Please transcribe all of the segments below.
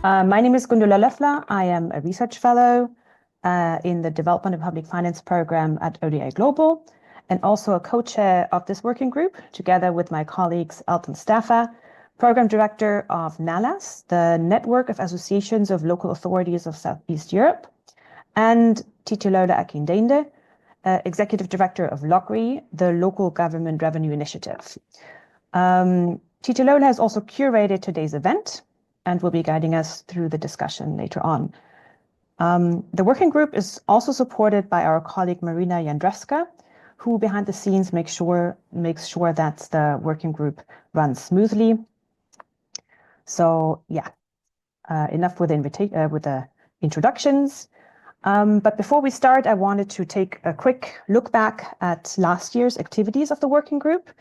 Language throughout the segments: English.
My name is Gundula Löffler. I am a research fellow in the Development of Public Finance program at ODA Global, and also a co-chair of this working group, together with my colleagues Elton Staffa, program director of NALAS, the Network of Associations of Local Authorities of Southeast Europe, and Titilola Akindende, executive director of LOGRI, the Local Government Revenue Initiative. Titilola has also curated today's event and will be guiding us through the discussion later on. The working group is also supported by our colleague Marina Jandreska, who behind the scenes makes sure that the working group runs smoothly. So yeah, enough with the introductions. But before we start, I wanted to take a quick look back at last year's activities of the working group.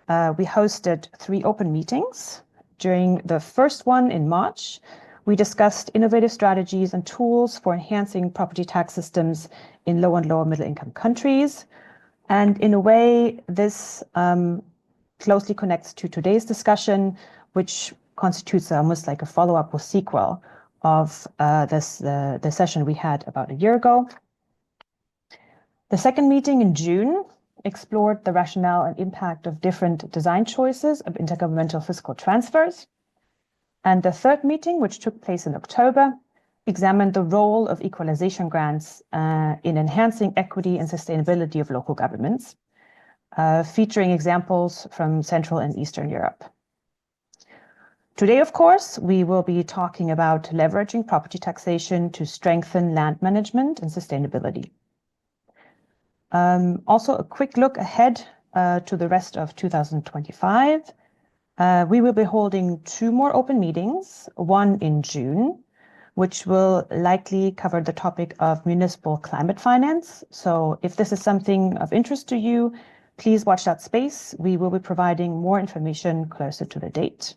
We hosted 3 open meetings. During the first one in March, we discussed innovative strategies and tools for enhancing property tax systems in low and lower middle income countries. And in a way, this closely connects to today's discussion, which constitutes almost like a follow-up or sequel of the session we had about a year ago. The second meeting in June explored the rationale and impact of different design choices of intergovernmental fiscal transfers. And the third meeting, which took place in October, examined the role of equalization grants in enhancing equity and sustainability of local governments, featuring examples from Central and Eastern Europe. Today, of course, we will be talking about leveraging property taxation to strengthen land management and sustainability. Also, a quick look ahead to the rest of 2025. We will be holding 2 more open meetings, one in June, which will likely cover the topic of municipal climate finance. So if this is something of interest to you, please watch that space. We will be providing more information closer to the date.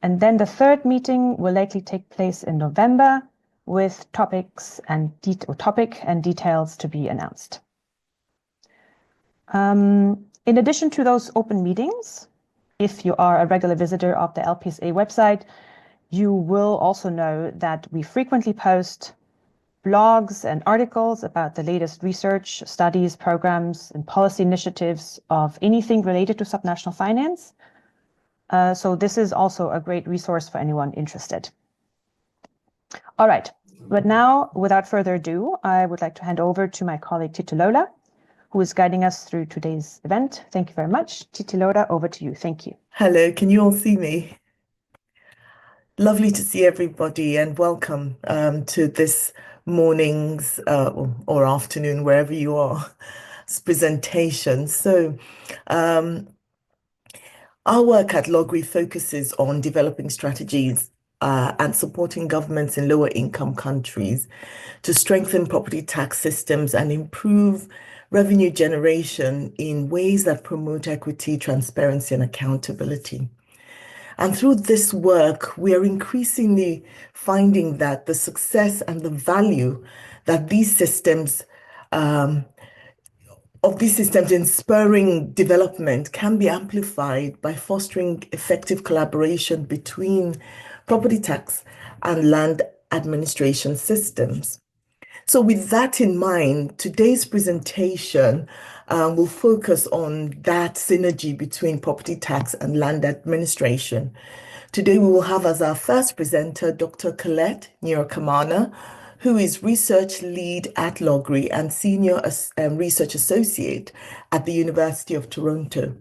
And then the third meeting will likely take place in November with topic and details to be announced. In addition to those open meetings, if you are a regular visitor of the LPSA website, you will also know that we frequently post blogs and articles about the latest research, studies, programs, and policy initiatives of anything related to subnational finance. So this is also a great resource for anyone interested. All right, but now, without further ado, I would like to hand over to my colleague Titilola, who is guiding us through today's event. Thank you very much. Titilola, over to you. Thank you. Hello, can you all see me? Lovely to see everybody and welcome to this morning's or afternoon, wherever you are, presentation. So our work at LOGRI focuses on developing strategies and supporting governments in lower income countries to strengthen property tax systems and improve revenue generation in ways that promote equity, transparency, and accountability. And through this work, we are increasingly finding that the success and the value that these systems in spurring development can be amplified by fostering effective collaboration between property tax and land administration systems. So with that in mind, today's presentation will focus on that synergy between property tax and land administration. Today, we will have as our first presenter, Dr. Colette Nyirakamana, who is research lead at LOGRI and senior research associate at the University of Toronto.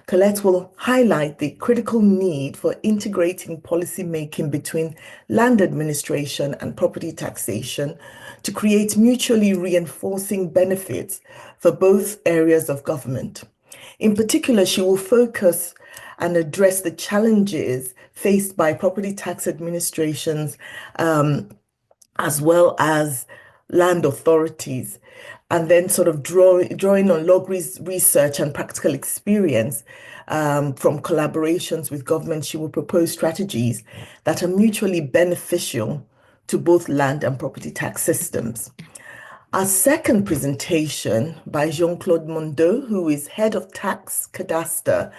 Colette will highlight the critical need for integrating policy making between land administration and property taxation to create mutually reinforcing benefits for both areas of government. In particular, she will focus and address the challenges faced by property tax administrations as well as land authorities, and then sort of drawing on LOGRI's research and practical experience from collaborations with government. She will propose strategies that are mutually beneficial to both land and property tax systems. Our second presentation by Jean-Claude Mondeau, who is Head of Tax Cadastre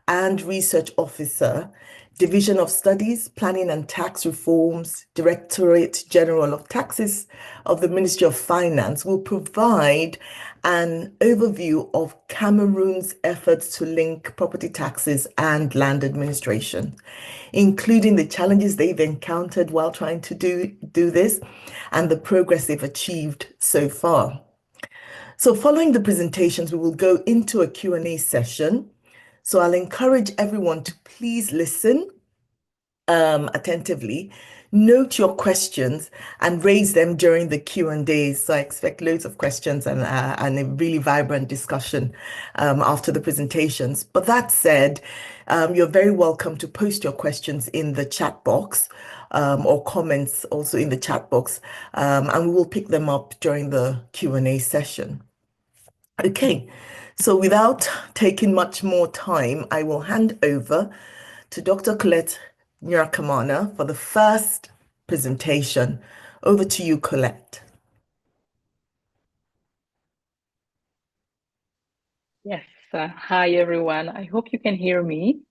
and Research Officer, Division of Studies, Planning and Tax Reforms, Directorate General of Taxes of the Ministry of Finance will provide an overview of Cameroon's efforts to link property taxes and land administration, including the challenges they've encountered while trying to do this and the progress they've achieved so far. So following the presentations, we will go into a Q&A session. So I'll encourage everyone to please listen attentively, note your questions and raise them during the Q&A. So I expect loads of questions and a really vibrant discussion after the presentations. But that said, you're very welcome to post your questions in the chat box or comments also in the chat box, and we will pick them up during the Q&A session. Okay, so without taking much more time, I will hand over to Dr. Colette Nyirakamana for the first presentation. Over to you, Colette. Yes, hi everyone. I hope you can hear me.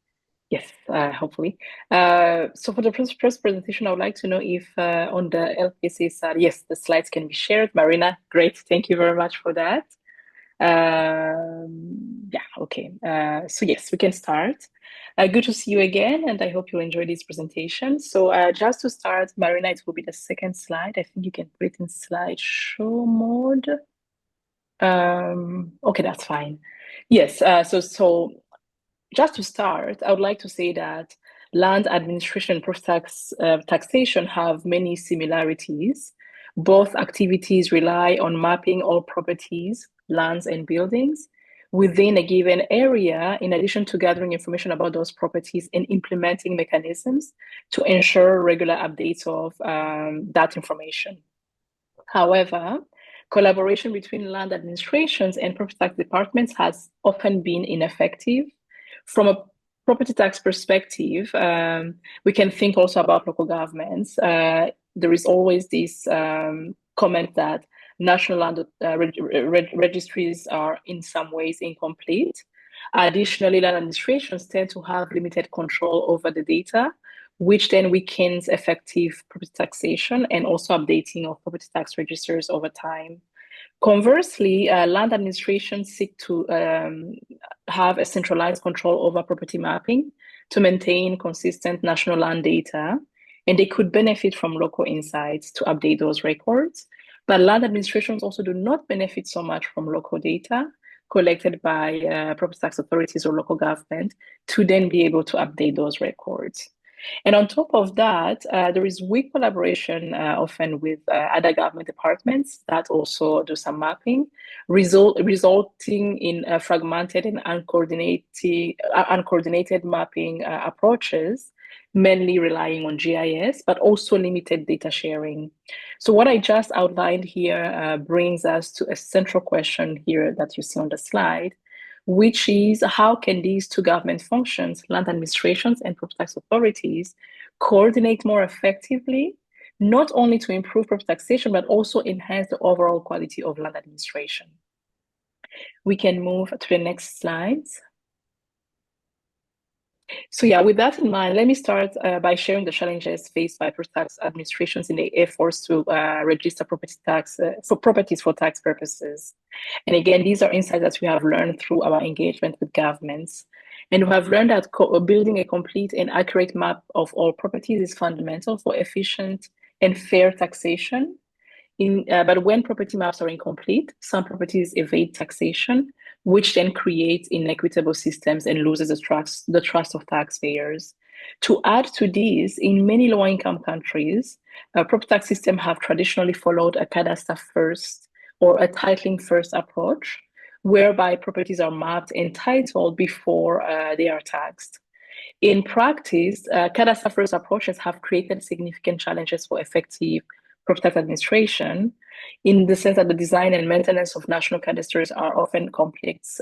Yes, hopefully. So for the first presentation, I would like to know if on the LPSA side, yes, the slides can be shared. Marina, great. Thank you very much for that. Yeah, okay. So yes, we can start. Good to see you again, and I hope you enjoy this presentation. So just to start, Marina, it will be the second slide. I think you can put it in slideshow mode. Okay, that's fine. Yes, so just to start, I would like to say that land administration and taxation have many similarities. Both activities rely on mapping all properties, lands, and buildings within a given area, in addition to gathering information about those properties and implementing mechanisms to ensure regular updates of that information. However, collaboration between land administrations and property tax departments has often been ineffective. From a property tax perspective, we can think also about local governments. There is always this comment that national land registries are in some ways incomplete. Additionally, land administrations tend to have limited control over the data, which then weakens effective property taxation and also updating of property tax registers over time. Conversely, land administrations seek to have a centralized control over property mapping to maintain consistent national land data, and they could benefit from local insights to update those records. But land administrations also do not benefit so much from local data collected by property tax authorities or local government to then be able to update those records. And on top of that, there is weak collaboration often with other government departments that also do some mapping, resulting in fragmented and uncoordinated mapping approaches, mainly relying on GIS, but also limited data sharing. So what I just outlined here brings us to a central question here that you see on the slide, which is how can these two government functions, land administrations and property tax authorities, coordinate more effectively, not only to improve property taxation, but also enhance the overall quality of land administration. We can move to the next slides. So yeah, with that in mind, let me start by sharing the challenges faced by property tax administrations in the efforts to register property tax for properties for tax purposes. And again, these are insights that we have learned through our engagement with governments. And we have learned that building a complete and accurate map of all properties is fundamental for efficient and fair taxation. But when property maps are incomplete, some properties evade taxation, which then creates inequitable systems and loses the trust of taxpayers. To add to this, in many low-income countries, property tax systems have traditionally followed a cadastre first or a titling first approach, whereby properties are mapped and titled before they are taxed. In practice, cadastre first approaches have created significant challenges for effective property tax administration, in the sense that the design and maintenance of national cadastres are often complex,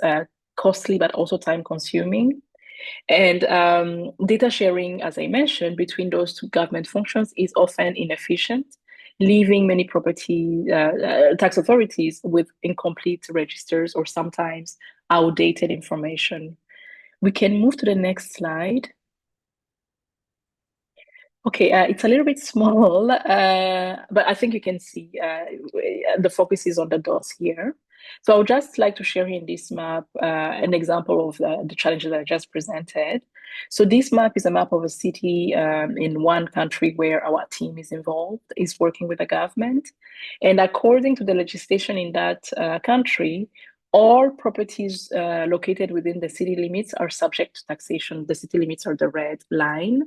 costly, but also time-consuming. And data sharing, as I mentioned, between those two government functions is often inefficient, leaving many property tax authorities with incomplete registers or sometimes outdated information. We can move to the next slide. Okay, it's a little bit small, but I think you can see the focus is on the dots here. So I would just like to share in this map an example of the challenges that I just presented. So this map is a map of a city in one country where our team is involved, is working with the government. And according to the legislation in that country, all properties located within the city limits are subject to taxation. The city limits are the red line.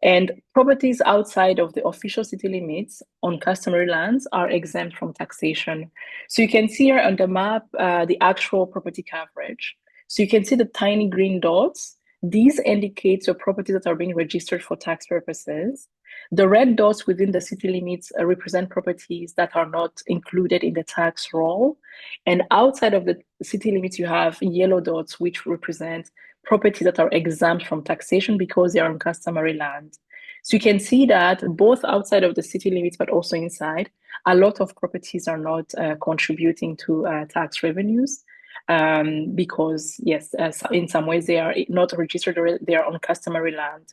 And properties outside of the official city limits on customary lands are exempt from taxation. So you can see here on the map the actual property coverage. So you can see the tiny green dots. These indicate the properties that are being registered for tax purposes. The red dots within the city limits represent properties that are not included in the tax roll. And outside of the city limits, you have yellow dots, which represent properties that are exempt from taxation because they are on customary land. So you can see that both outside of the city limits, but also inside, a lot of properties are not contributing to tax revenues because, yes, in some ways they are not registered or they are on customary land.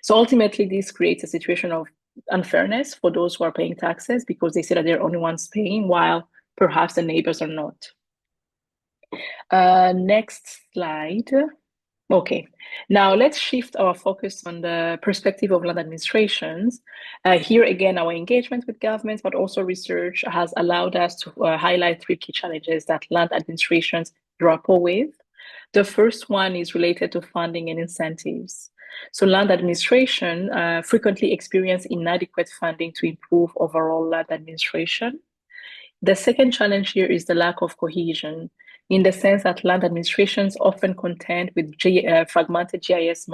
So ultimately, this creates a situation of unfairness for those who are paying taxes because they say that they're the only ones paying while perhaps the neighbors are not. Next slide. Okay, now let's shift our focus on the perspective of land administrations. Here again, our engagement with governments, but also research has allowed us to highlight three key challenges that land administrations grapple with. The first one is related to funding and incentives. So land administration frequently experience inadequate funding to improve overall land administration. The second challenge here is the lack of cohesion, in the sense that land administrations often contend with fragmented GIS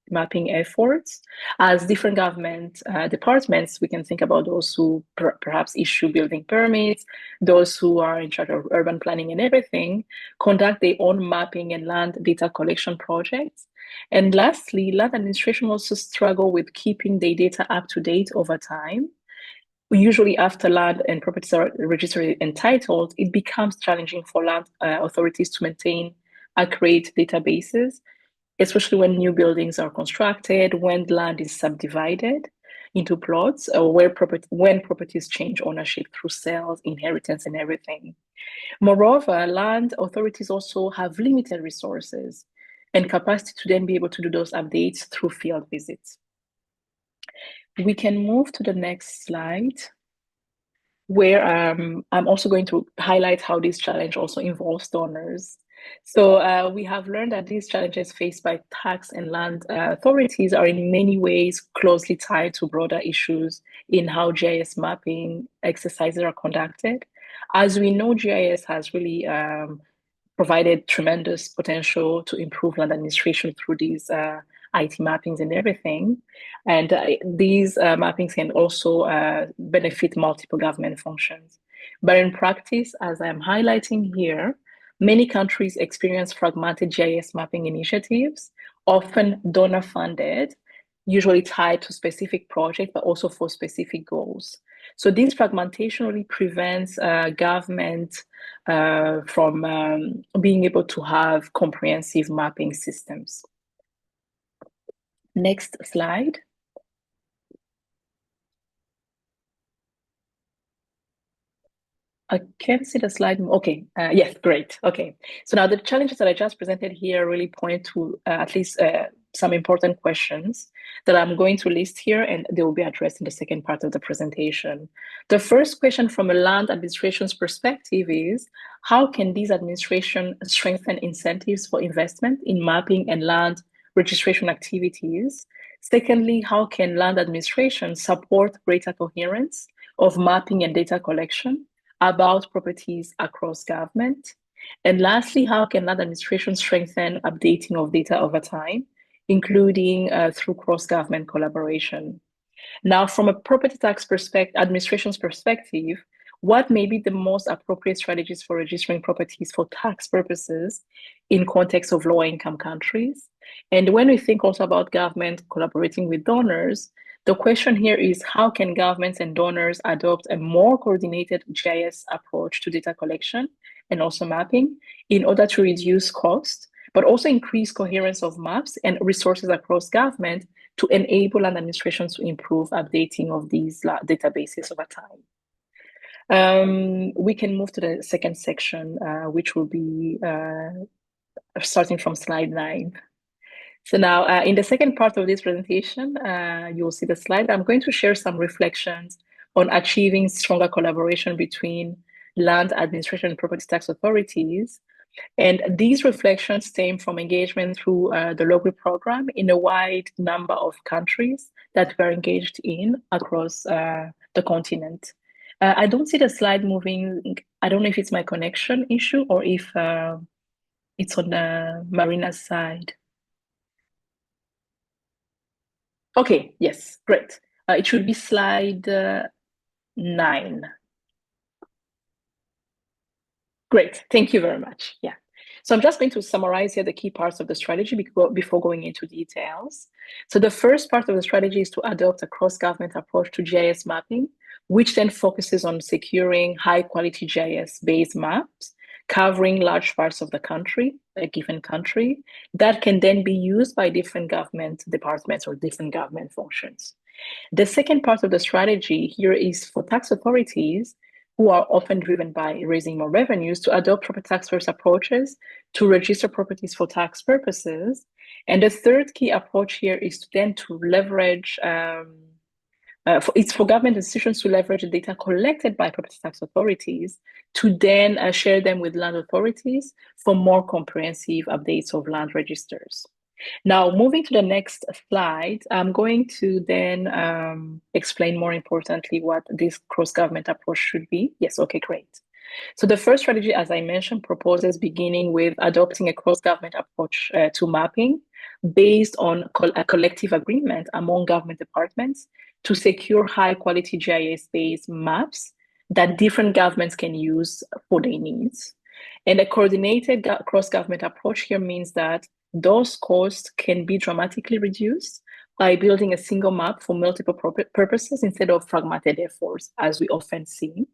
mapping efforts, as different government departments, we can think about those who perhaps issue building permits, those who are in charge of urban planning and everything, conduct their own mapping and land data collection projects. And lastly, land administration also struggle with keeping their data up to date over time. Usually after land and properties are registered and titled, it becomes challenging for land authorities to maintain accurate databases, especially when new buildings are constructed, when land is subdivided into plots, or when properties change ownership through sales, inheritance, and everything. Moreover, land authorities also have limited resources and capacity to then be able to do those updates through field visits. We can move to the next slide, where I'm also going to highlight how this challenge also involves donors. So we have learned that these challenges faced by tax and land authorities are in many ways closely tied to broader issues in how GIS mapping exercises are conducted. As we know, GIS has really provided tremendous potential to improve land administration through these IT mappings and everything. And these mappings can also benefit multiple government functions. But in practice, as I'm highlighting here, many countries experience fragmented GIS mapping initiatives, often donor funded, usually tied to specific projects, but also for specific goals. So this fragmentation really prevents government from being able to have comprehensive mapping systems. Next slide. I can't see the slide. Okay, yes, great. Okay, so now the challenges that I just presented here really point to at least some important questions that I'm going to list here, and they will be addressed in the second part of the presentation. The first question from a land administration's perspective is, how can these administrations strengthen incentives for investment in mapping and land registration activities? Secondly, how can land administration support greater coherence of mapping and data collection about properties across government? And lastly, how can land administration strengthen updating of data over time, including through cross-government collaboration? Now, from a property tax administration's perspective, what may be the most appropriate strategies for registering properties for tax purposes in context of lower income countries? And when we think also about government collaborating with donors, the question here is, how can governments and donors adopt a more coordinated GIS approach to data collection and also mapping in order to reduce cost, but also increase coherence of maps and resources across government to enable land administrations to improve updating of these databases over time. We can move to the second section, which will be starting from slide 9. So now in the second part of this presentation, you will see the slide. I'm going to share some reflections on achieving stronger collaboration between land administration and property tax authorities. And these reflections stem from engagement through the LOGRI program in a wide number of countries that we're engaged in across the continent. I don't see the slide moving. I don't know if it's my connection issue or if it's on Marina's side. Okay, yes, great. It should be slide 9. Great, thank you very much. Yeah. So I'm just going to summarize here the key parts of the strategy before going into details. So the first part of the strategy is to adopt a cross-government approach to GIS mapping, which then focuses on securing high-quality GIS-based maps covering large parts of the country, a given country, that can then be used by different government departments or different government functions. The second part of the strategy here is for tax authorities who are often driven by raising more revenues to adopt property tax first approaches to register properties for tax purposes. And the third key approach here is to then to leverage it's for government institutions to leverage the data collected by property tax authorities to then share them with land authorities for more comprehensive updates of land registers. Now, moving to the next slide, I'm going to then explain more importantly what this cross-government approach should be. Yes, okay, great. So the first strategy, as I mentioned, proposes beginning with adopting a cross-government approach to mapping based on a collective agreement among government departments to secure high-quality GIS-based maps that different governments can use for their needs. And a coordinated cross-government approach here means that those costs can be dramatically reduced by building a single map for multiple purposes instead of fragmented efforts, as we often see.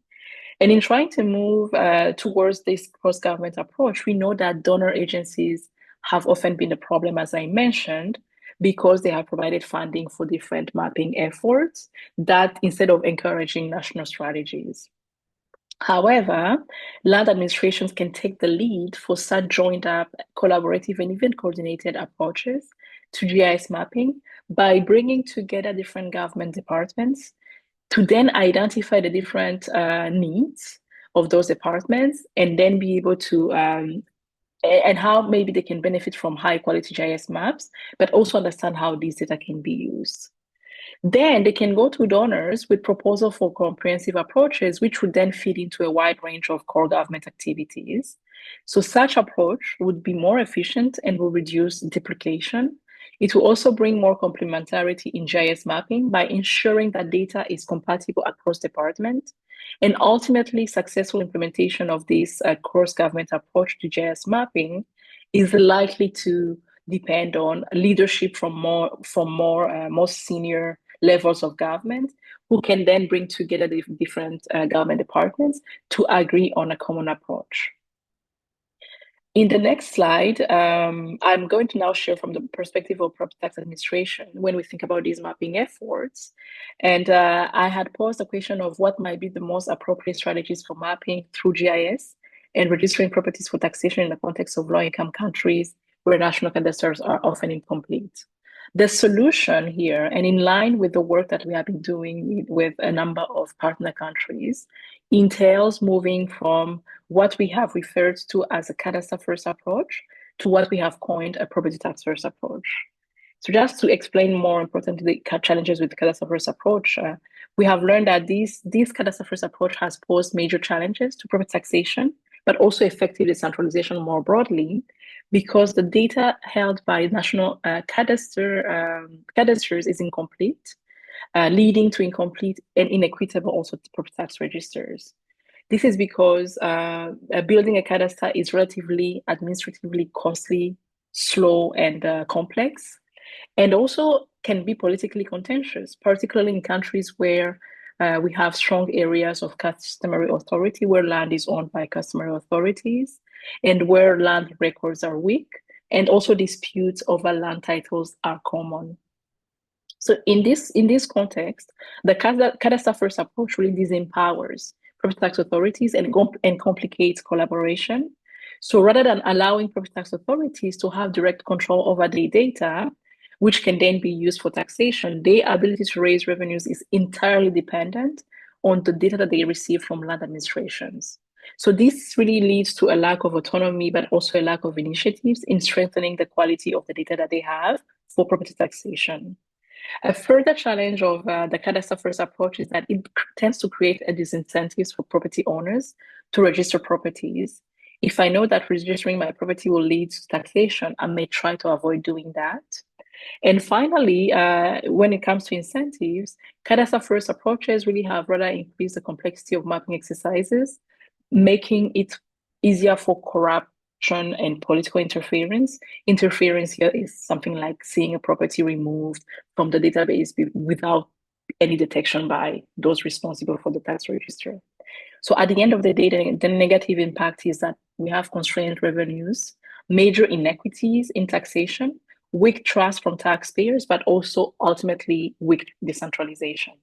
And in trying to move towards this cross-government approach, we know that donor agencies have often been a problem, as I mentioned, because they have provided funding for different mapping efforts that instead of encouraging national strategies. However, land administrations can take the lead for such joined up, collaborative, and even coordinated approaches to GIS mapping by bringing together different government departments to then identify the different needs of those departments and then be able to and how maybe they can benefit from high quality GIS maps, but also understand how these data can be used. Then they can go to donors with proposals for comprehensive approaches, which would then feed into a wide range of core government activities. So such approach would be more efficient and will reduce duplication. It will also bring more complementarity in GIS mapping by ensuring that data is compatible across departments. And ultimately, successful implementation of this cross-government approach to GIS mapping is likely to depend on leadership from more senior levels of government, who can then bring together the different government departments to agree on a common approach. In the next slide, I'm going to now share from the perspective of property tax administration when we think about these mapping efforts. And I had posed a question of what might be the most appropriate strategies for mapping through GIS and registering properties for taxation in the context of low-income countries where national cadastres are often incomplete. The solution here, and in line with the work that we have been doing with a number of partner countries, entails moving from what we have referred to as a cadastre first approach to what we have coined a property tax first approach. So just to explain more importantly the challenges with the cadastre first approach, we have learned that this cadastre first approach has posed major challenges to property taxation, but also effective decentralization more broadly, because the data held by national cadastres is incomplete, leading to incomplete and inequitable also property tax registers. This is because building a cadastre is relatively administratively costly, slow, and complex, and also can be politically contentious, particularly in countries where we have strong areas of customary authority, where land is owned by customary authorities, and where land records are weak, and also disputes over land titles are common. So in this context, the cadastre first approach really disempowers property tax authorities and complicates collaboration. So rather than allowing property tax authorities to have direct control over their data, which can then be used for taxation, their ability to raise revenues is entirely dependent on the data that they receive from land administrations. So this really leads to a lack of autonomy, but also a lack of initiatives in strengthening the quality of the data that they have for property taxation. A further challenge of the cadastre first approach is that it tends to create a disincentives for property owners to register properties. If I know that registering my property will lead to taxation, I may try to avoid doing that. And finally, when it comes to incentives, cadastre first approaches really have rather increased the complexity of mapping exercises, making it easier for corruption and political interference. Interference here is something like seeing a property removed from the database without any detection by those responsible for the tax register. So at the end of the day, the negative impact is that we have constrained revenues, major inequities in taxation, weak trust from taxpayers, but also ultimately weak decentralization.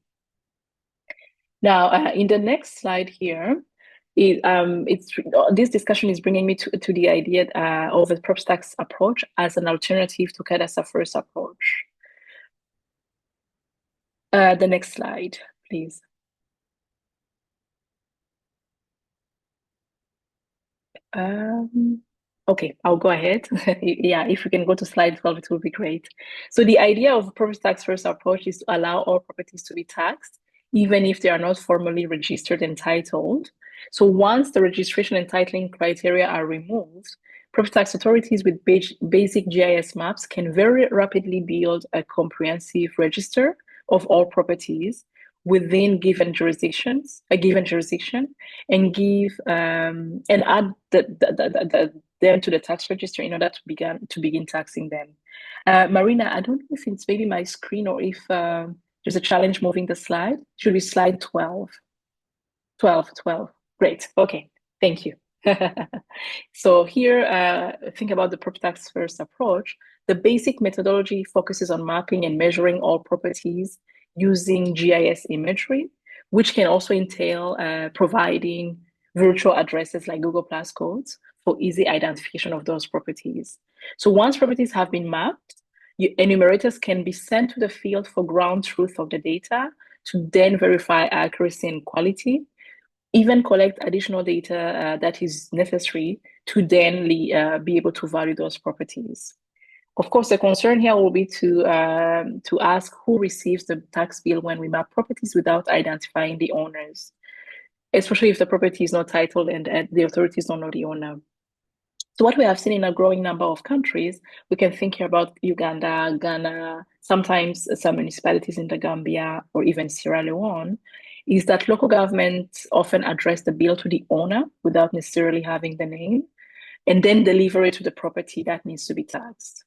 Now, in the next slide here, this discussion is bringing me to the idea of a property tax approach as an alternative to cadastre first approach. The next slide, please. Okay, I'll go ahead. Yeah, if we can go to slide 12, it will be great. So the idea of a property tax first approach is to allow all properties to be taxed, even if they are not formally registered and titled. So once the registration and titling criteria are removed, property tax authorities with basic GIS maps can very rapidly build a comprehensive register of all properties within given jurisdictions, a given jurisdiction, and give and add them to the tax register in order to begin taxing them. Marina, I don't know if it's maybe my screen or if there's a challenge moving the slide. Should be slide 12. 12. Great. Okay. Thank you. So here, think about the property tax first approach. The basic methodology focuses on mapping and measuring all properties using GIS imagery, which can also entail providing virtual addresses like Google Plus codes for easy identification of those properties. So once properties have been mapped, enumerators can be sent to the field for ground truth of the data to then verify accuracy and quality, even collect additional data that is necessary to then be able to value those properties. Of course, the concern here will be to ask who receives the tax bill when we map properties without identifying the owners, especially if the property is not titled and the authorities don't know the owner. So what we have seen in a growing number of countries, we can think here about Uganda, Ghana, sometimes some municipalities in the Gambia or even Sierra Leone, is that local governments often address the bill to the owner without necessarily having the name, and then deliver it to the property that needs to be taxed.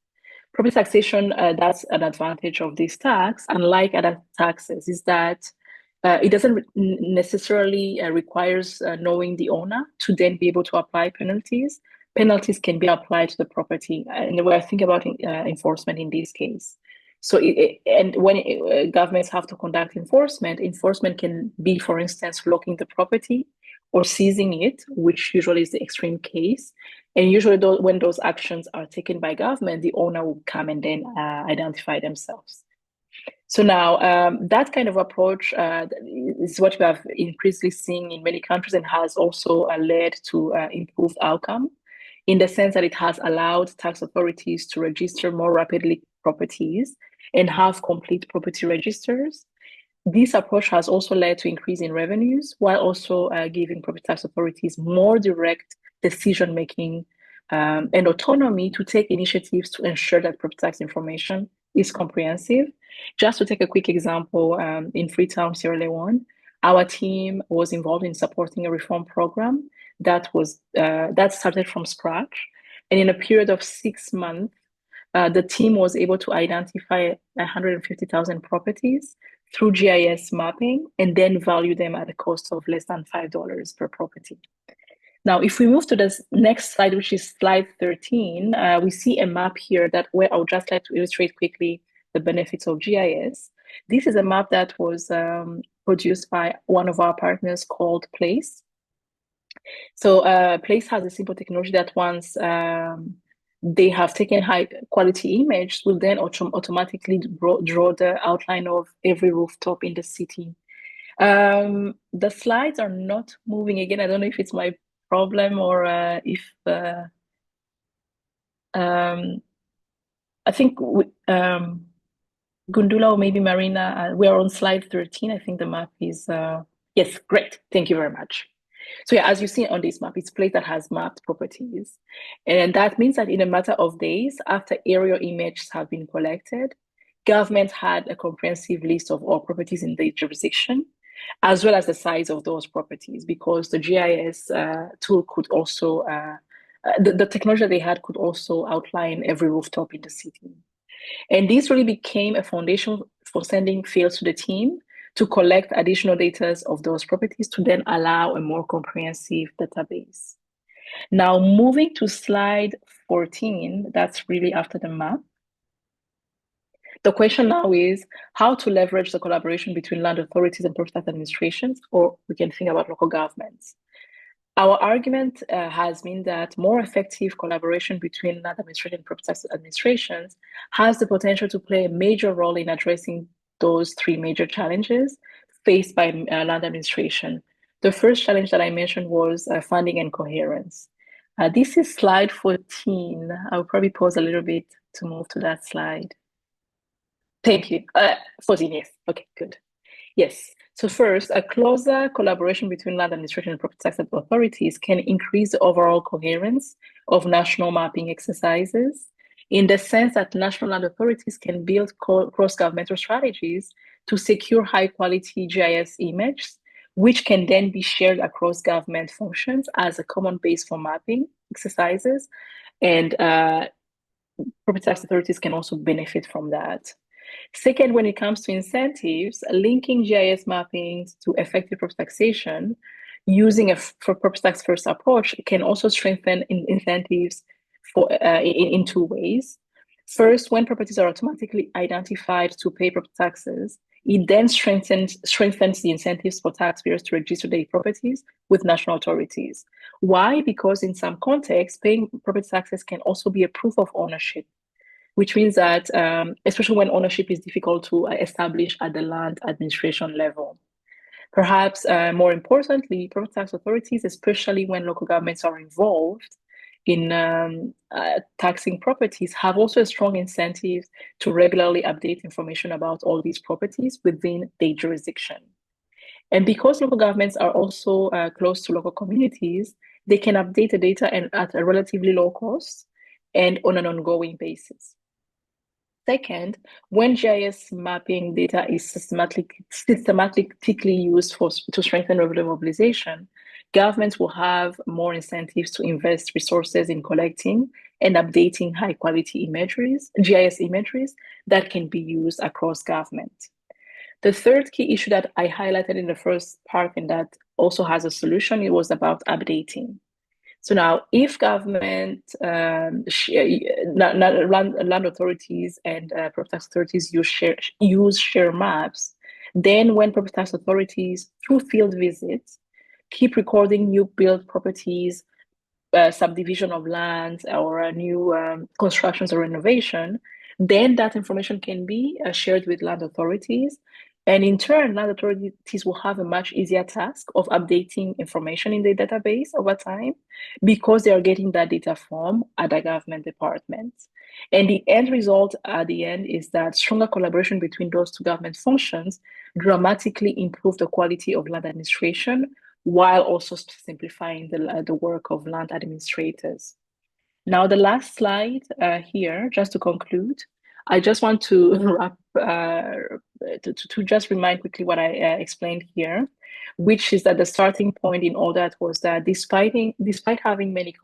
Property taxation, that's an advantage of this tax, unlike other taxes, is that it doesn't necessarily requires knowing the owner to then be able to apply penalties. Penalties can be applied to the property, and we're thinking about enforcement in this case. So, when governments have to conduct enforcement can be, for instance, locking the property or seizing it, which usually is the extreme case. And usually when those actions are taken by government, the owner will come and then identify themselves. So now that kind of approach is what we have increasingly seen in many countries and has also led to improved outcome, in the sense that it has allowed tax authorities to register more rapidly properties and have complete property registers. This approach has also led to increase in revenues, while also giving property tax authorities more direct decision-making and autonomy to take initiatives to ensure that property tax information is comprehensive. Just to take a quick example, in Freetown, Sierra Leone, our team was involved in supporting a reform program that started from scratch. And in a period of 6 months, the team was able to identify 150,000 properties through GIS mapping and then value them at a cost of less than $5 per property. Now, if we move to the next slide, which is slide 13, we see a map here where I would just like to illustrate quickly the benefits of GIS. This is a map that was produced by one of our partners called Place. So Place has a simple technology that once they have taken high quality image, will then automatically draw the outline of every rooftop in the city. The slides are not moving again. I don't know if it's my problem or if I think Gundula or maybe Marina, we are on slide 13. I think the map is, yes, great. Thank you very much. So yeah, as you see on this map, it's a place that has mapped properties. And that means that in a matter of days after aerial images have been collected, government had a comprehensive list of all properties in the jurisdiction, as well as the size of those properties, because the GIS tool could also, the technology they had could also outline every rooftop in the city. And this really became a foundation for sending fields to the team to collect additional data of those properties to then allow a more comprehensive database. Now, moving to slide 14, that's really after the map. The question now is how to leverage the collaboration between land authorities and property tax administrations, or we can think about local governments. Our argument has been that more effective collaboration between land administration and property tax administrations has the potential to play a major role in addressing those three major challenges faced by land administration. The first challenge that I mentioned was funding and coherence. This is slide 14. I'll probably pause a little bit to move to that slide. Thank you. 14, yes. Okay, good. Yes. So first, a closer collaboration between land administration and property tax authorities can increase the overall coherence of national mapping exercises in the sense that national land authorities can build cross-governmental strategies to secure high-quality GIS images, which can then be shared across government functions as a common base for mapping exercises. And property tax authorities can also benefit from that. Second, when it comes to incentives, linking GIS mapping to effective property taxation using a property tax first approach can also strengthen incentives for in two ways. First, when properties are automatically identified to pay property taxes, it then strengthens the incentives for taxpayers to register their properties with national authorities. Why? Because in some contexts, paying property taxes can also be a proof of ownership, which means that, especially when ownership is difficult to establish at the land administration level. Perhaps more importantly, property tax authorities, especially when local governments are involved in taxing properties, have also a strong incentive to regularly update information about all these properties within their jurisdiction. And because local governments are also close to local communities, they can update the data at a relatively low cost and on an ongoing basis. Second, when GIS mapping data is systematically used to strengthen revenue mobilization, governments will have more incentives to invest resources in collecting and updating high-quality imageries, GIS imageries that can be used across government. The third key issue that I highlighted in the first part, and that also has a solution, it was about updating. So now, if government, land authorities and property tax authorities use share maps, then when property tax authorities, through field visits, keep recording new built properties, subdivision of lands, or new constructions or renovation, then that information can be shared with land authorities. And in turn, land authorities will have a much easier task of updating information in the database over time because they are getting that data from other government departments. And the end result at the end is that stronger collaboration between those two government functions dramatically improve the quality of land administration while also simplifying the work of land administrators. Now, the last slide here, just to conclude, I just want to wrap to just remind quickly what I explained here, which is that the starting point in all that was that despite having many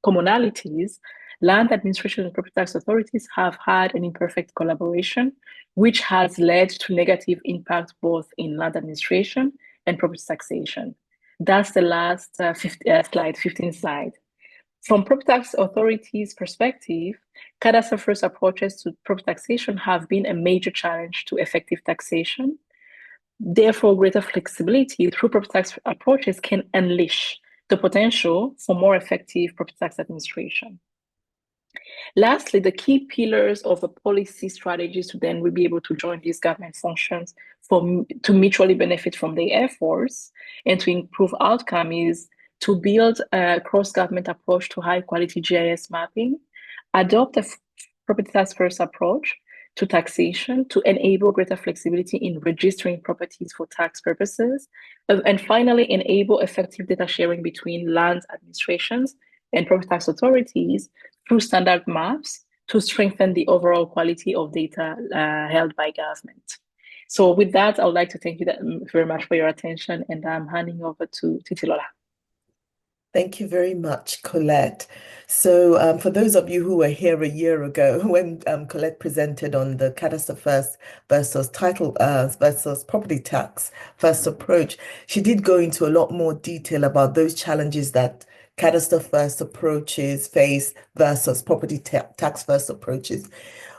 commonalities, land administration and property tax authorities have had an imperfect collaboration, which has led to negative impact both in land administration and property taxation. That's the last slide, 15th slide. From property tax authorities' perspective, cadastre-first approaches to property taxation have been a major challenge to effective taxation. Therefore, greater flexibility through property tax approaches can unleash the potential for more effective property tax administration. Lastly, the key pillars of a policy strategy to then will be able to join these government functions to mutually benefit from their efforts and to improve outcome is to build a cross-government approach to high-quality GIS mapping, adopt a property tax first approach to taxation to enable greater flexibility in registering properties for tax purposes, and finally enable effective data sharing between land administrations and property tax authorities through standard maps to strengthen the overall quality of data held by government. So with that, I would like to thank you very much for your attention, and I'm handing over to Titilola. Thank you very much, Colette. So for those of you who were here a year ago when Colette presented on the cadastre first versus versus property tax first approach, she did go into a lot more detail about those challenges that cadastre first approaches face versus property tax first approaches.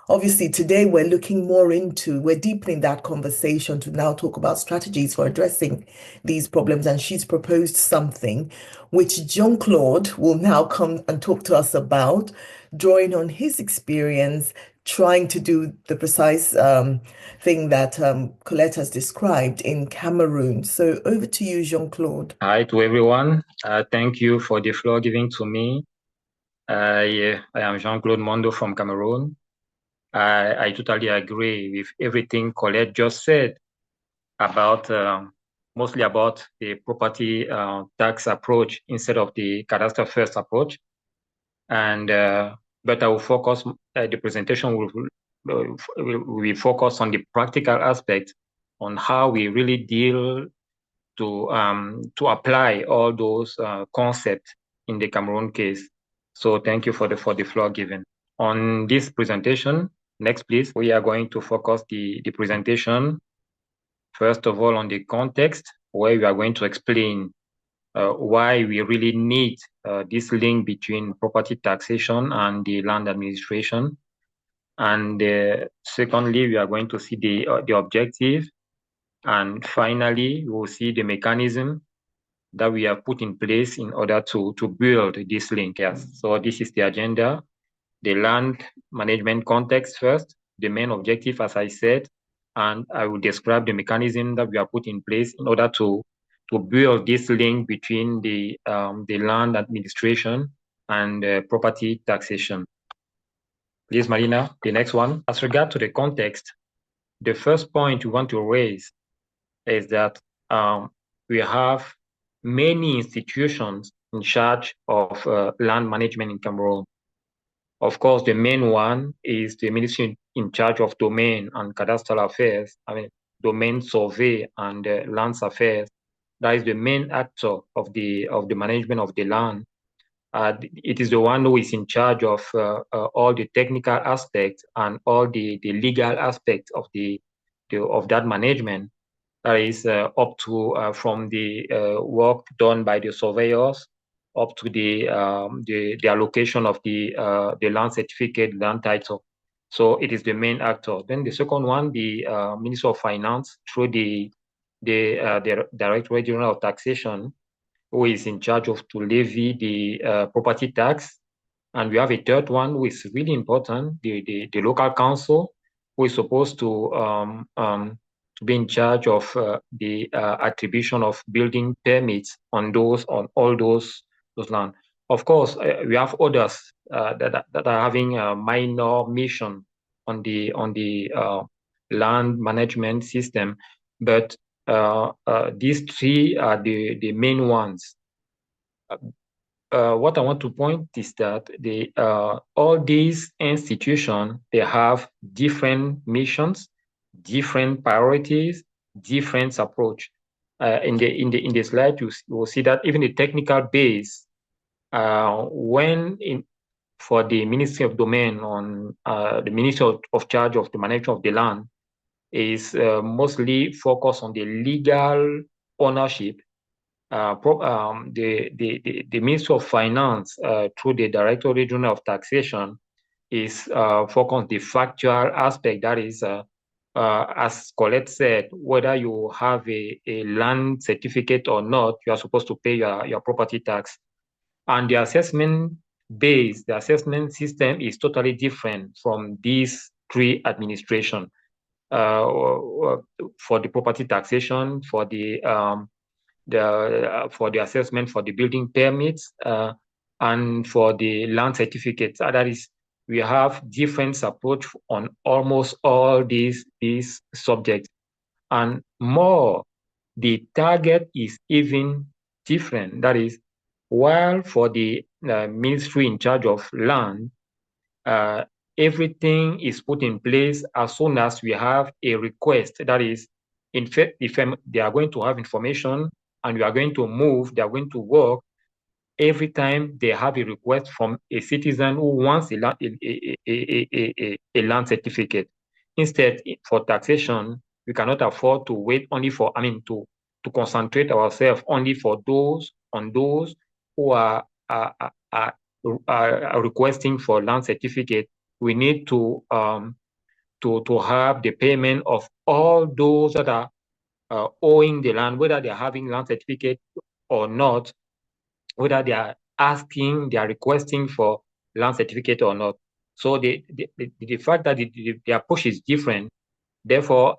Obviously, today we're deepening that conversation to now talk about strategies for addressing these problems. And she's proposed something which Jean-Claude will now come and talk to us about, drawing on his experience, trying to do the precise thing that Colette has described in Cameroon. So over to you, Jean-Claude. Hi to everyone. Thank you for the floor given to me. I am Jean-Claude Mondo from Cameroon. I totally agree with everything Colette just said about mostly about the property tax approach instead of the cadastre first approach. And but I will focus the presentation will focus on the practical aspect on how we really deal to apply all those concepts in the Cameroon case. So thank you for the floor given. On this presentation, next please, we are going to focus the presentation, first of all, on the context, where we are going to explain why we really need this link between property taxation and the land administration. And secondly, we are going to see the objective. And finally, we will see the mechanism that we have put in place in order to build this link. Yes. So this is the agenda. The land management context first, the main objective, as I said, and I will describe the mechanism that we have put in place in order to build this link between the land administration and property taxation. Please, Marina, the next one. As regard to the context, the first point we want to raise is that we have many institutions in charge of land management in Cameroon. Of course, the main one is the Ministry in charge of domain and cadastral affairs, domain survey and lands affairs. That is the main actor of the management of the land. It is the one who is in charge of all the technical aspects and all the legal aspects of that management. That is up to from the work done by the surveyors up to the allocation of the land certificate, land title. So it is the main actor. Then the second one, the Minister of Finance through the Directorate General of Taxation, who is in charge of to levy the property tax. And we have a third one who is really important, the local council, who is supposed to be in charge of the attribution of building permits on all those land. Of course, we have others that are having a minor mission on the land management system, but these three are the main ones. What I want to point is that all these institutions, they have different missions, different priorities, different approach. In the slide, you will see that even the technical base, for the Ministry of Domain on the Ministry of charge of the management of the land, is mostly focused on the legal ownership the Ministry of Finance through the Directorate General of Taxation is focused on the factual aspect. That is, as Colette said, whether you have a land certificate or not, you are supposed to pay your property tax. And the assessment base, the assessment system is totally different from these three administrations. For the property taxation, for the assessment for the building permits, and for the land certificates. That is, we have different approach on almost all these subjects. And more, the target is even different. That is, while for the ministry in charge of land, everything is put in place as soon as we have a request. That is, in fact, if they are going to have information and we are going to move, they are going to work, every time they have a request from a citizen who wants a land certificate. Instead, for taxation, we cannot afford to wait only for, to concentrate ourselves only for those who are requesting for land certificate. We need to have the payment of all those that are owing the land, whether they are having land certificate or not, whether they are requesting for land certificate or not. So the fact that the approach is different, therefore,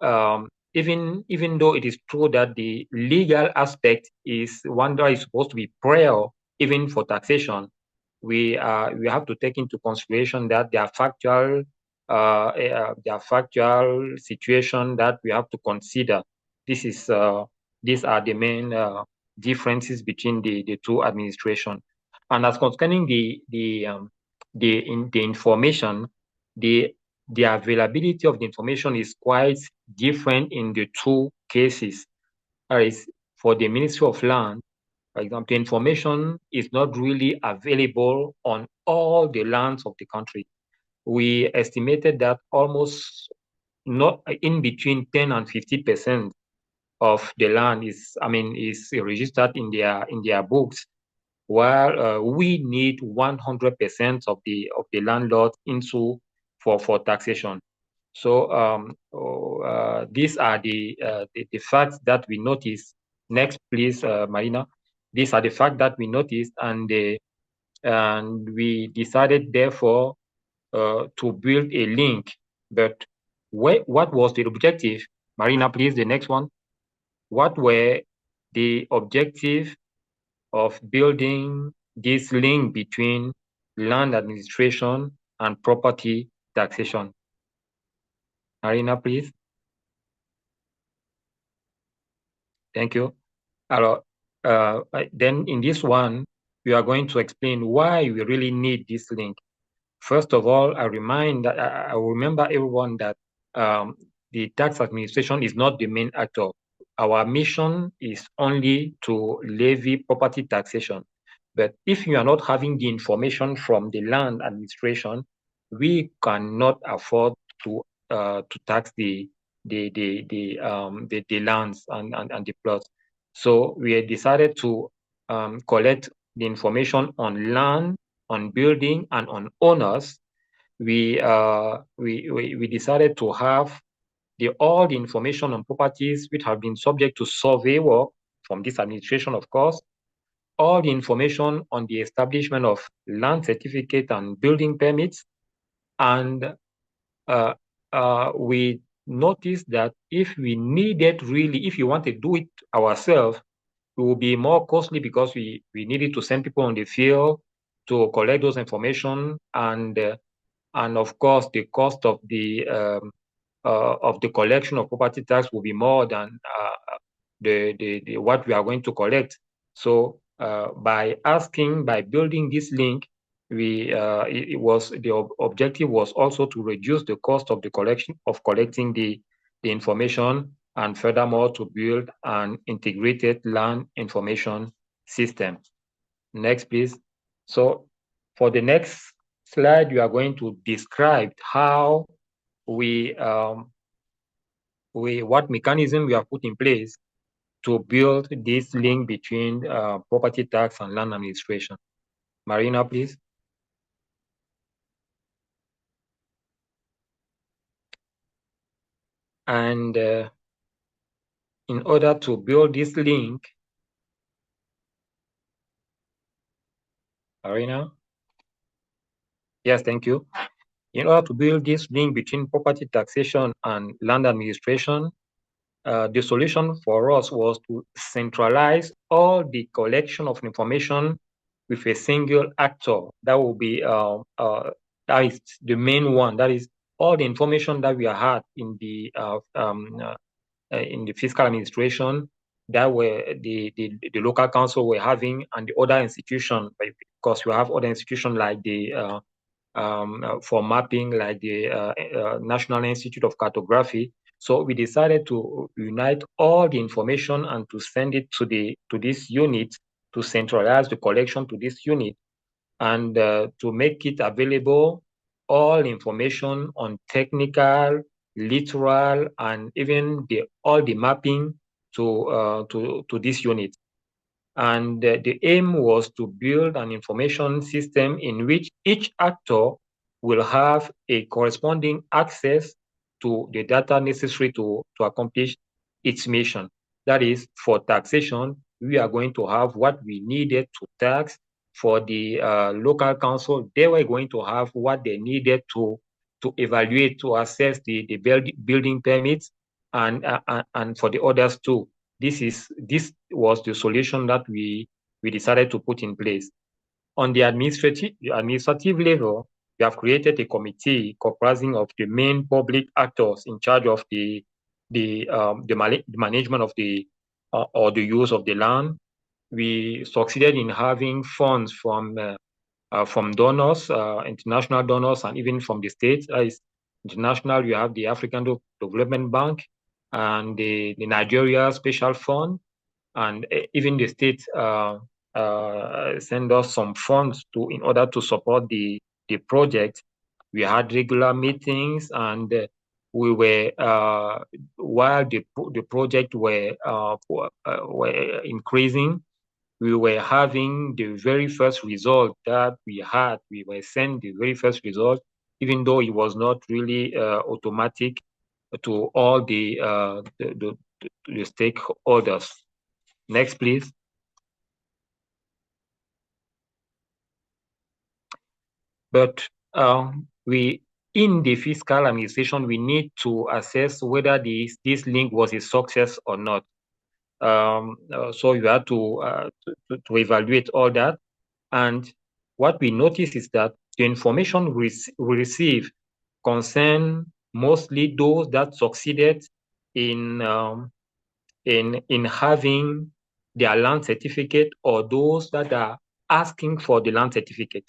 even though it is true that the legal aspect is one that is supposed to be prior, even for taxation, we have to take into consideration that there are factual situation that we have to consider. These are the main differences between the two administrations. And as concerning the information, the availability of the information is quite different in the two cases. That is, for the Ministry of Land, for example, the information is not really available on all the lands of the country. We estimated that almost not in between 10 and 50% of the land is registered in their books, while we need 100% of the landlord for taxation. So these are the facts that we noticed. Next, please, Marina. These are the facts that we noticed, and we decided, therefore, to build a link. But what was the objective? Marina, please, the next one. What were the objective of building this link between land administration and property taxation? Marina, please. Thank you. Then in this one, we are going to explain why we really need this link. First of all, I remember everyone that the tax administration is not the main actor. Our mission is only to levy property taxation. But if you are not having the information from the land administration, we cannot afford to tax the lands and the plots. So we decided to collect the information on land, on building, and on owners. We decided to have all the information on properties which have been subject to survey work from this administration, of course, all the information on the establishment of land certificate and building permits. And we noticed that if we want to do it ourselves, it will be more costly because we needed to send people on the field to collect those information, and of course the cost of the collection of property tax will be more than the what we are going to collect. So by building this link, the objective was also to reduce the cost of collecting the information, and furthermore to build an integrated land information system. Next, please. So for the next slide, we are going to describe how what mechanism we have put in place to build this link between property tax and land administration. Marina, please. And in order to build this link, Marina? Yes, thank you. In order to build this link between property taxation and land administration, the solution for us was to centralize all the collection of information with a single actor. That will be that is the main one. That is all the information that we had in the fiscal administration that were the local council were having, and the other institution, because we have other institutions like the for mapping, like the National Institute of Cartography. So we decided to unite all the information and to send it to this unit, to centralize the collection to this unit, and to make it available, all information on technical, literal, and even all the mapping to this unit. And the aim was to build an information system in which each actor will have a corresponding access to the data necessary to accomplish its mission. That is, for taxation, we are going to have what we needed to tax. For the local council, they were going to have what they needed to evaluate, to assess the building permits, and for the others too. This was the solution that we decided to put in place. On the administrative level, we have created a committee comprising of the main public actors in charge of the management of the or the use of the land. We succeeded in having funds from donors, international donors, and even from the states. International, you have the African Development Bank and the Nigeria Special Fund, and even the state send us some funds in order to support the project. We had regular meetings, and we were while the project were increasing, we were having the very first result that we had. We were sent the very first result, even though it was not really automatic to all the stakeholders. Next, please. But in the fiscal administration, we need to assess whether this link was a success or not. So you have to evaluate all that. And what we notice is that the information we receive concern mostly those that succeeded in having their land certificate, or those that are asking for the land certificate.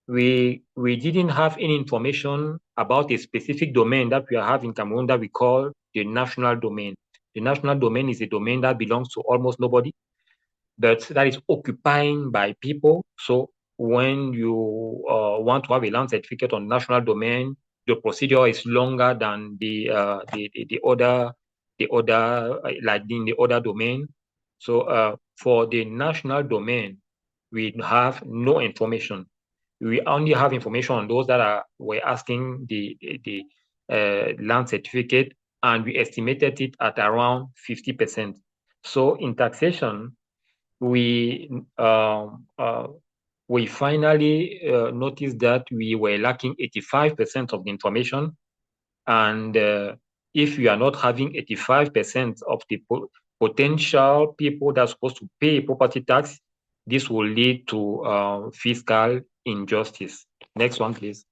We didn't have any information about a specific domain that we have in Cameroon that we call the national domain. The national domain is a domain that belongs to almost nobody, but that is occupying by people. So when you want to have a land certificate on national domain, the procedure is longer than the other like in the other domain. So for the national domain, we have no information. We only have information on those that were asking the land certificate, and we estimated it at around 50%. So in taxation, we finally noticed that we were lacking 85% of the information, and if we are not having 85% of the potential people that are supposed to pay property tax, this will lead to fiscal injustice. Next one, please.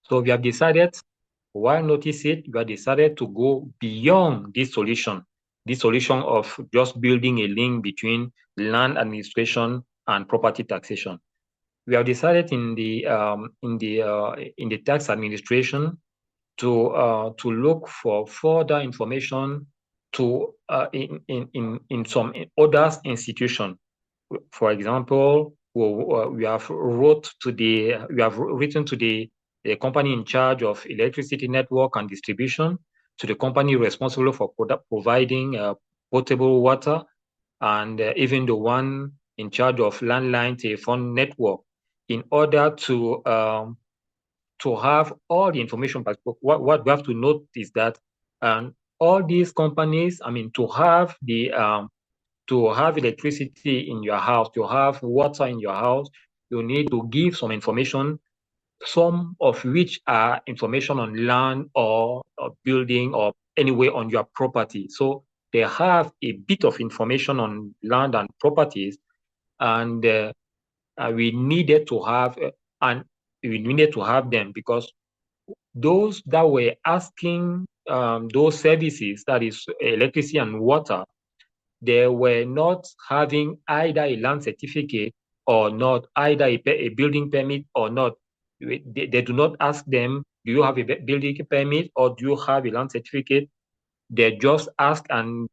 So we have decided, while notice it, we have decided to go beyond this solution of just building a link between land administration and property taxation. We have decided in the tax administration to look for further information in some other institution. For example, we have written to the the company in charge of electricity network and distribution, to the company responsible for providing potable water, and even the one in charge of landline telephone network, in order to have all the information. But what we have to note is that all these companies, I mean, to have electricity in your house, to have water in your house, you need to give some information, some of which are information on land or building or anyway on your property. So they have a bit of information on land and properties, and we needed to have them, because those that were asking those services, that is electricity and water, they were not having either a land certificate or not, either a building permit or not. They do not ask them, do you have a building permit or do you have a land certificate? They just ask, and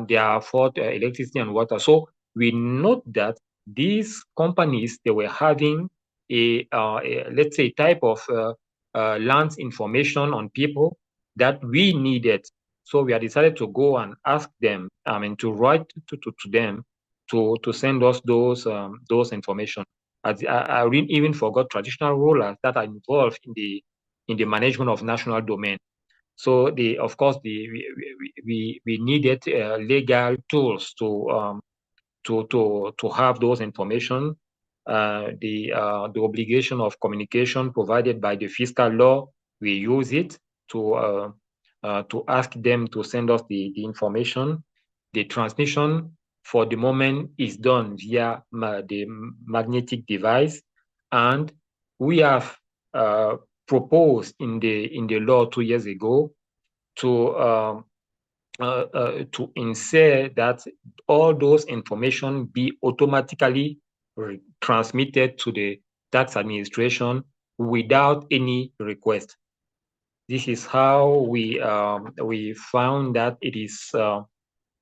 they afford electricity and water. So we note that these companies, they were having let's say, type of land information on people that we needed. So we have decided to go and ask them, to write to them to send us those information. I even forgot traditional rulers that are involved in the management of national domain. So of course, we needed legal tools to have those information. The obligation of communication provided by the fiscal law, we use it to ask them to send us the information. The transmission for the moment is done via the magnetic device, and we have proposed in the law 2 years ago to insert that all those information be automatically transmitted to the tax administration without any request. This is how we found that it is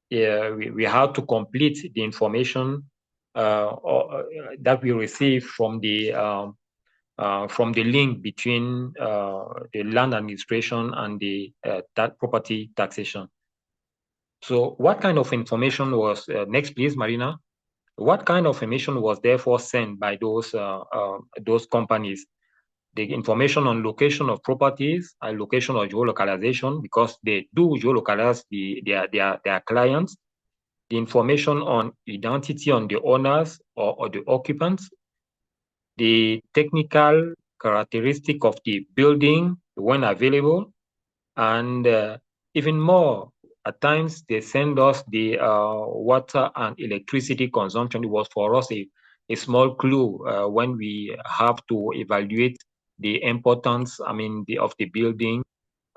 we have to complete the information that we receive from the link between the land administration and the property taxation. So what kind of information was, next please, Marina, what kind of information was therefore sent by those companies? The information on location of properties and location of geolocalization, because they do geolocalize their clients. The information on identity on the owners or the occupants. The technical characteristic of the building when available, and even more, at times they send us the water and electricity consumption. It was for us a small clue when we have to evaluate the importance, of the building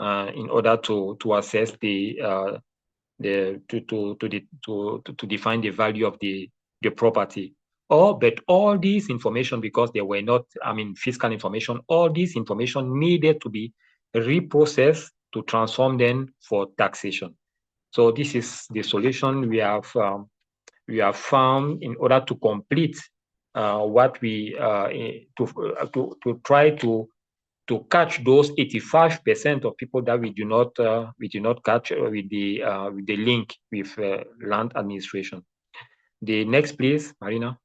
in order to assess to define the value of the property. But all this information, because they were not, fiscal information, all this information needed to be reprocessed to transform them for taxation. So this is the solution we have found in order to complete what we to try to catch those 85% of people that we do not catch with the link with land administration. The next, please, Marina.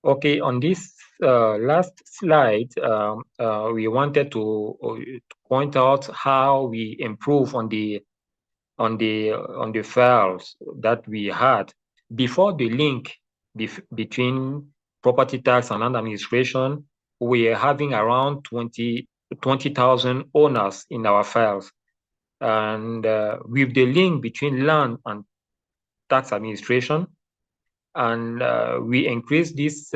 Okay, on this last slide, we wanted to point out how we improve on the files that we had before the link between property tax and land administration. We are having around 20,000 owners in our files, and with the link between land and tax administration, and we increased this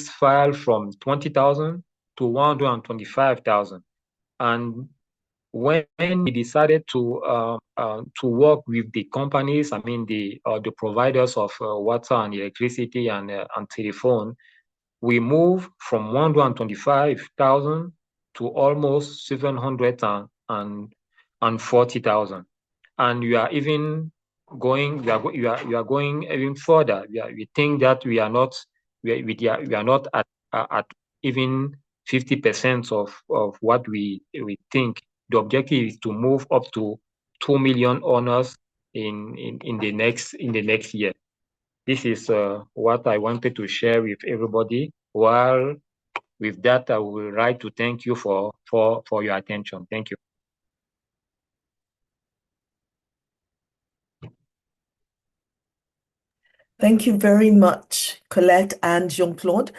file from 20,000 to 125,000. And when we decided to work with the companies, the providers of water and electricity and telephone, we moved from 125,000 to almost 740,000, and we are even going. You are going even further. We think that we are not we are not at even 50% of what we think. The objective is to move up to 2 million owners in the next year. This is what I wanted to share with everybody. While with that, I would like to thank you for your attention. Thank you. Thank you very much, Colette and Jean-Claude.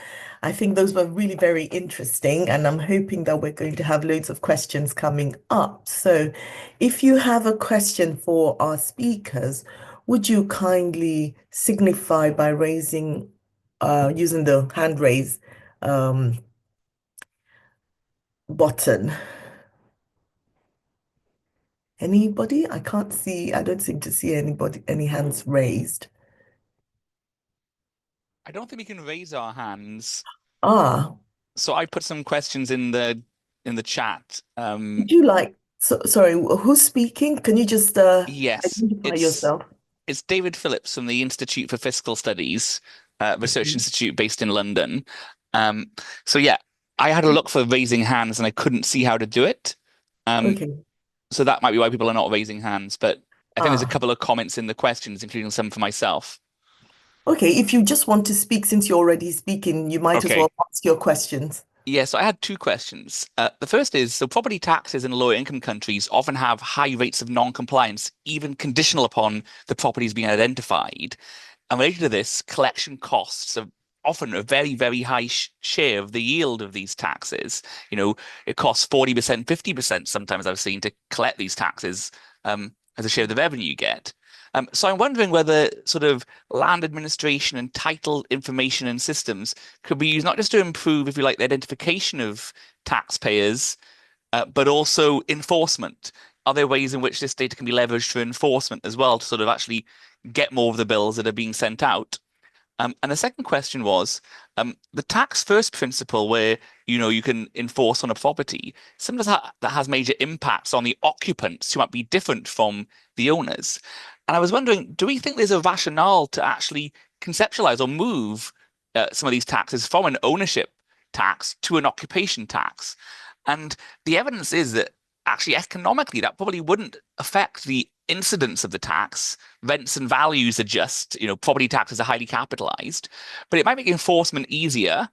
I think those were really very interesting, and I'm hoping that we're going to have loads of questions coming up. So if you have a question for our speakers, would you kindly signify by raising, using the hand raise button? Anybody? I don't seem to see any hands raised. I don't think we can raise our hands. Ah, So I put some questions in the chat. would you like, sorry, who's speaking? Can you just Yes, identify yourself? it's David Phillips from the Institute for Fiscal Studies, research institute based in London. So yeah, I had a look for raising hands and I couldn't see how to do it. Okay. So that might be why people are not raising hands. But I think there's a Ah, couple of comments in the questions, including some for myself. okay. If you just want to speak, since you're already speaking, you might as Okay. well ask your questions. Yeah, so I had two questions. The first is, so property taxes in lower income countries often have high rates of non-compliance, even conditional upon the properties being identified. And related to this, collection costs are often a very, very high share of the yield of these taxes. You know, it costs 40%, 50% sometimes I've seen to collect these taxes as a share of the revenue you get. So I'm wondering whether sort of land administration and title information and systems could be used not just to improve, if you like, the identification of taxpayers, but also enforcement. Are there ways in which this data can be leveraged for enforcement as well to sort of actually get more of the bills that are being sent out? And the second question was the tax first principle, where you can enforce on a property. Sometimes that has major impacts on the occupants who might be different from the owners. And I was wondering, do we think there's a rationale to actually conceptualize or move some of these taxes from an ownership tax to an occupation tax? And the evidence is that actually economically that probably wouldn't affect the incidence of the tax. Rents and values adjust, property taxes are highly capitalized, but it might make enforcement easier.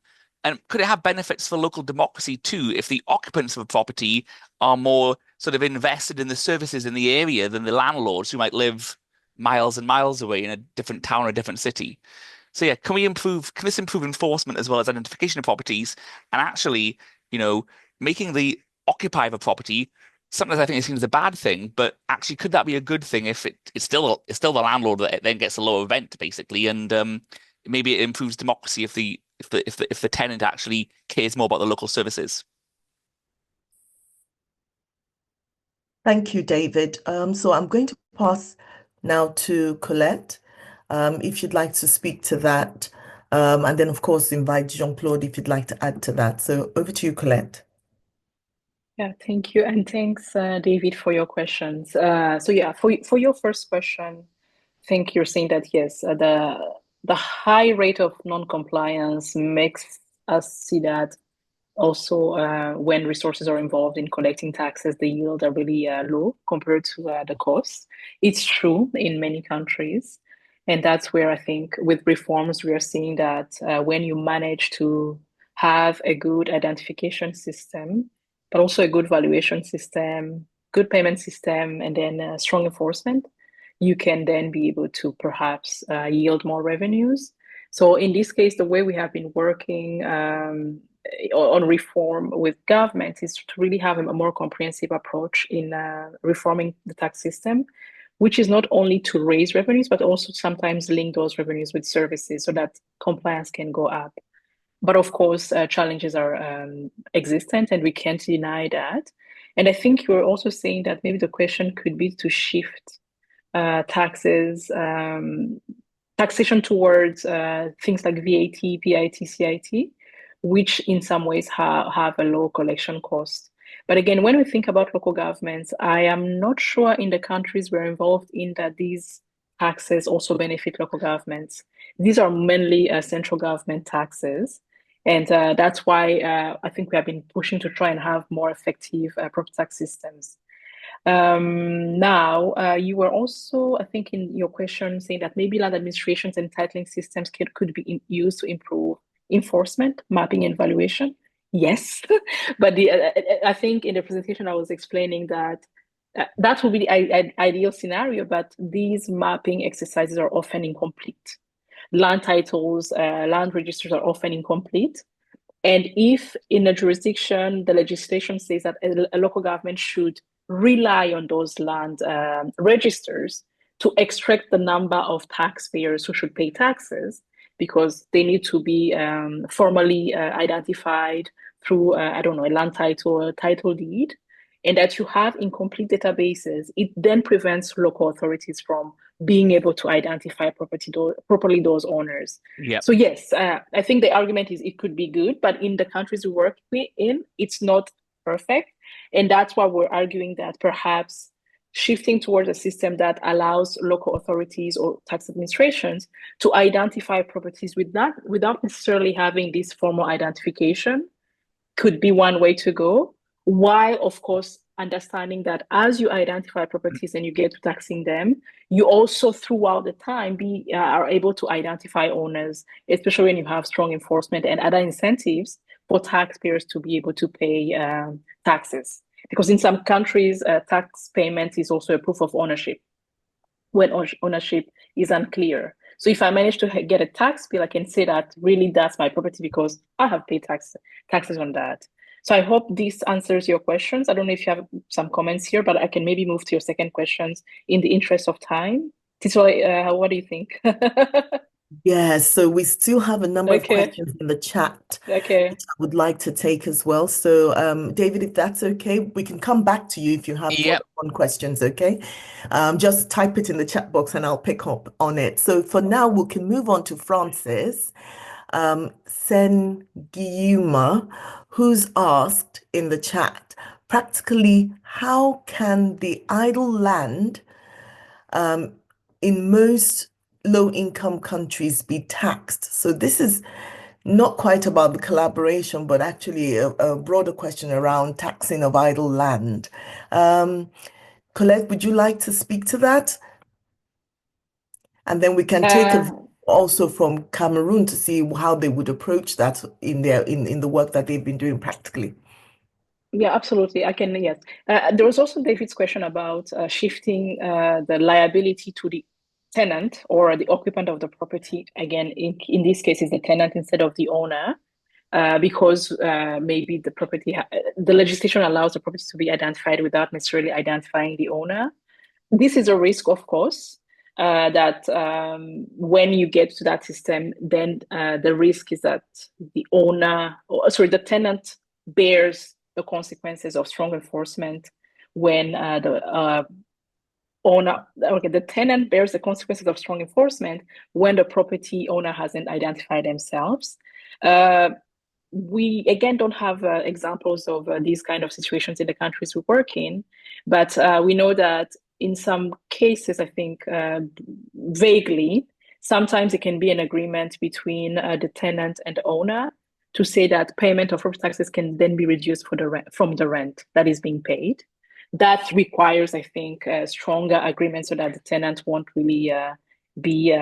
And could it have benefits for local democracy too, if the occupants of a property are more sort of invested in the services in the area than the landlords who might live miles and miles away in a different town or a different city? So yeah, can this improve enforcement as well as identification of properties, and actually, making the occupier of a property, sometimes I think it seems a bad thing, but actually could that be a good thing if it's still the landlord that then gets a lower rent basically, and maybe it improves democracy if the tenant actually cares more about the local services. Thank you, David. So I'm going to pass now to Colette, if you'd like to speak to that, and then of course invite Jean-Claude if you'd like to add to that. So over to you, Colette. Yeah, thank you. And thanks, David, for your questions. So yeah, for your first question, I think you're saying that, yes, the high rate of non-compliance makes us see that also when resources are involved in collecting taxes, the yields are really low compared to the costs. It's true in many countries. And that's where I think with reforms, we are seeing that when you manage to have a good identification system, but also a good valuation system, good payment system, and then strong enforcement, you can then be able to perhaps yield more revenues. So in this case, the way we have been working on reform with government is to really have a more comprehensive approach in reforming the tax system, which is not only to raise revenues, but also sometimes link those revenues with services so that compliance can go up. But of course, challenges are existent and we can't deny that. And I think you're also saying that maybe the question could be to shift taxation towards things like VAT, PIT, CIT, which in some ways have a low collection cost. But again, when we think about local governments, I am not sure in the countries we're involved in that these taxes also benefit local governments. These are mainly central government taxes. And that's why I think we have been pushing to try and have more effective property tax systems. Now, you were also, I think, in your question saying that maybe land administrations and titling systems could be used to improve enforcement, mapping, and valuation. Yes, but I think in the presentation I was explaining that that would be the ideal scenario, but these mapping exercises are often incomplete. Land titles, land registers are often incomplete. And if in a jurisdiction, the legislation says that a local government should rely on those land registers to extract the number of taxpayers who should pay taxes, because they need to be formally identified through, I don't know, a land title or a title deed, and that you have incomplete databases, it then prevents local authorities from being able to identify properly those owners. Yep. So yes, I think the argument is it could be good, but in the countries we work in, it's not perfect. And that's why we're arguing that perhaps shifting towards a system that allows local authorities or tax administrations to identify properties without necessarily having this formal identification could be one way to go, while of course understanding that as you identify properties and you get to taxing them, you also throughout the time are able to identify owners, especially when you have strong enforcement and other incentives for taxpayers to be able to pay taxes. Because in some countries, tax payment is also a proof of ownership when ownership is unclear. So if I manage to get a tax bill, I can say that really that's my property because I have paid taxes on that. So I hope this answers your questions. I don't know if you have some comments here, but I can maybe move to your second questions in the interest of time. Tito, what do you think? Yes, so we still have a number of Okay. questions in the chat Okay. which I would like to take as well. So, David, if that's okay, we can come back to you if you have Yep. follow-on questions, okay? Just type it in the chat box and I'll pick up on it. So for now, we can move on to Francis Sen-Guiuma, who's asked in the chat, practically, how can the idle land in most low-income countries be taxed? So this is not quite about the collaboration, but actually a broader question around taxing of idle land. Colette, would you like to speak to that? And then we can take a view also from Cameroon to see how they would approach that in the work that they've been doing practically. Yeah, absolutely. I can, yes. There was also David's question about shifting the liability to the tenant or the occupant of the property. Again, in this case, is the tenant instead of the owner, because maybe the property, the legislation allows the property to be identified without necessarily identifying the owner. This is a risk, of course, that when you get to that system, then the risk is that the tenant bears the consequences of strong enforcement when the tenant bears the consequences of strong enforcement when the property owner hasn't identified themselves. We again don't have examples of these kind of situations in the countries we work in, but we know that in some cases, I think vaguely, sometimes it can be an agreement between the tenant and the owner to say that payment of property taxes can then be reduced from the rent that is being paid. That requires, I think, a stronger agreement so that the tenant won't really be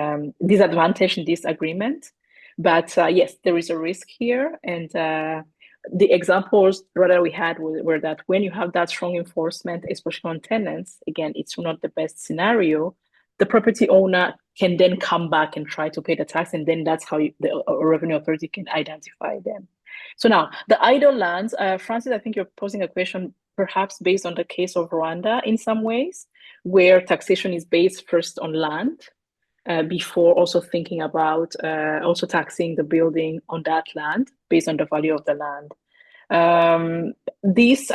disadvantaged in this agreement. But yes, there is a risk here. And the examples rather we had were that when you have that strong enforcement, especially on tenants, again, it's not the best scenario. The property owner can then come back and try to pay the tax, and then that's how the revenue authority can identify them. So now, the idle lands, Francis, I think you're posing a question perhaps based on the case of Rwanda in some ways, where taxation is based first on land, before also thinking about also taxing the building on that land based on the value of the land. I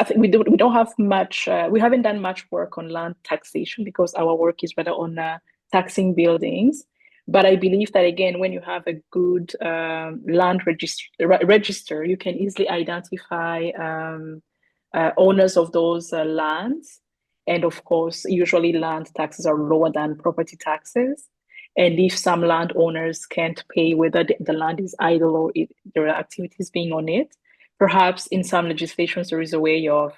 think we don't have much. We haven't done much work on land taxation because our work is rather on taxing buildings. But I believe that again, when you have a good land register, you can easily identify owners of those lands. And of course, usually land taxes are lower than property taxes. And if some landowners can't pay, whether the land is idle or there are activities being on it, perhaps in some legislations there is a way of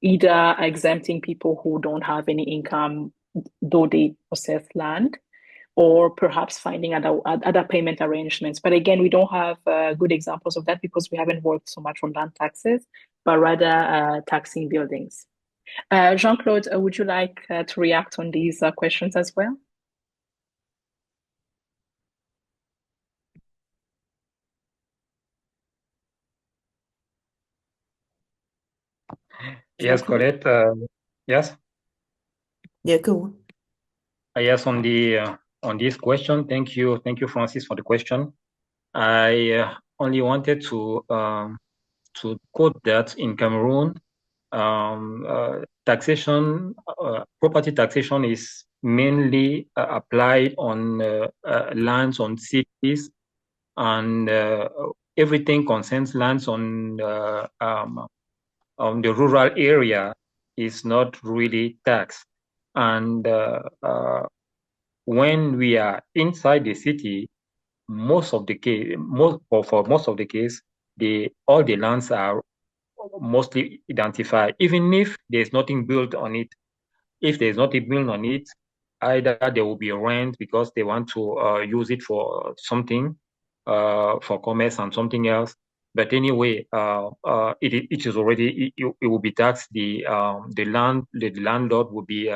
either exempting people who don't have any income, though they possess land, or perhaps finding other payment arrangements. But again, we don't have good examples of that because we haven't worked so much on land taxes, but rather taxing buildings. Jean-Claude, would you like to react on these questions as well? Yes, correct. Yes. Yeah, go on. Yes, on this question, thank you, Francis, for the question. I only wanted to quote that in Cameroon, taxation, property taxation is mainly applied on lands on cities, and everything concerns lands on the rural area is not really taxed. And when we are inside the city, most of the case, for most of the case, all the lands are mostly identified, even if there's nothing built on it. If there's nothing built on it, either there will be a rent because they want to use it for something, for commerce and something else. But anyway, it is already, it will be taxed. The landlord will be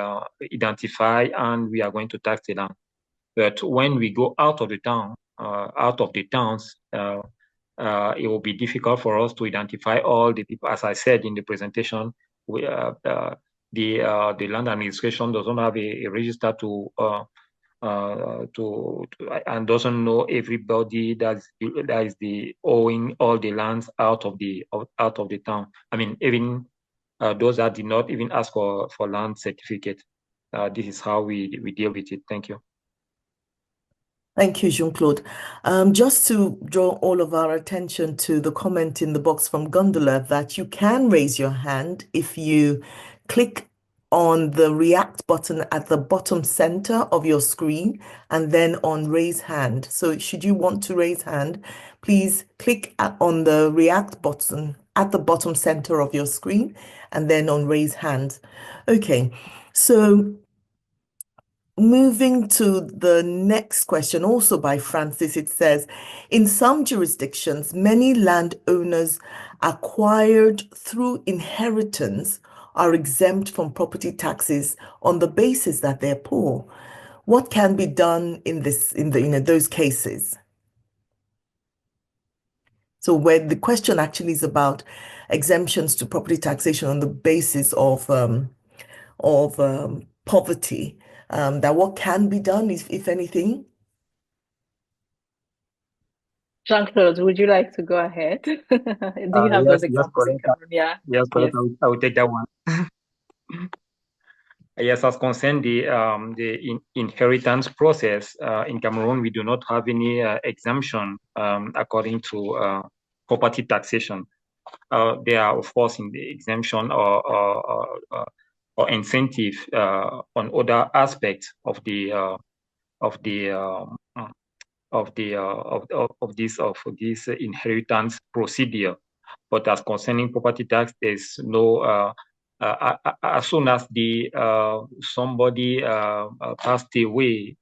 identified, and we are going to tax the land. But when we go out of the town, out of the towns, it will be difficult for us to identify all the people. As I said in the presentation, the land administration doesn't have a register to and doesn't know everybody that is the owing all the lands out of the town. I mean, even those that did not even ask for land certificate. This is how we deal with it. Thank you. Thank you, Jean-Claude. Just to draw all of our attention to the comment in the box from Gondola that you can raise your hand if you click on the React button at the bottom center of your screen and then on raise hand. So should you want to raise hand, please click on the React button at the bottom center of your screen and then on raise hand. Okay, so moving to the next question, also by Francis, it says, in some jurisdictions, many landowners acquired through inheritance are exempt from property taxes on the basis that they're poor. What can be done in those cases? So where the question actually is about exemptions to property taxation on the basis of poverty. That what can be done, if anything? Jean-Claude, would you like to go ahead? Do you have those examples in Cameroon? Yeah. Yes, correct. Yes. I will take that one. Yes, as concerned the inheritance process in Cameroon, we do not have any exemption according to property taxation. There are, of course, in the exemption or incentive on other aspects of this inheritance procedure. But as concerning property tax, there's no. As soon as somebody passed away,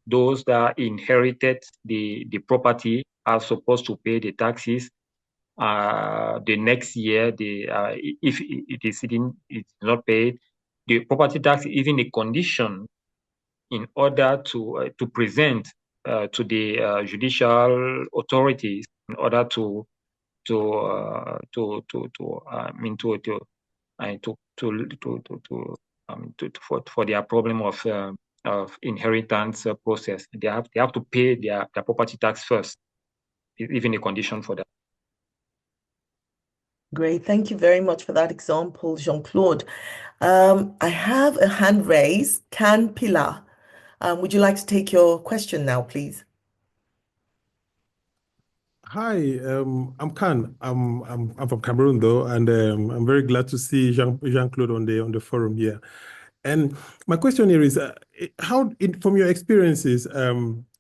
those that inherited the property are supposed to pay the taxes. The next year, if it's not paid, the property tax is even a condition in order to present to the judicial authorities in order for their problem of inheritance process. They have to pay their property tax first. It's even a condition for that. Great, thank you very much for that example, Jean-Claude. I have a hand raised. Can Pilar, would you like to take your question now, please? Hi, I'm Khan. I'm from Cameroon though, and I'm very glad to see Jean-Claude on the forum here. And my question here is, from your experiences,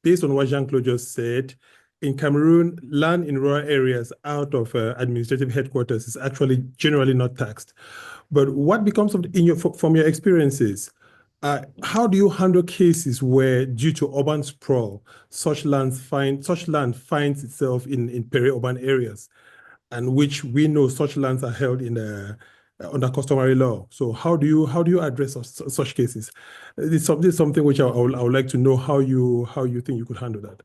based on what Jean-Claude just said, in Cameroon, land in rural areas out of administrative headquarters is actually generally not taxed. But what becomes of from your experiences? How do you handle cases where, due to urban sprawl, such land finds itself in peri-urban areas, and which we know such lands are held in under customary law? So how do you address such cases? This is something which I would like to know how you think you could handle that.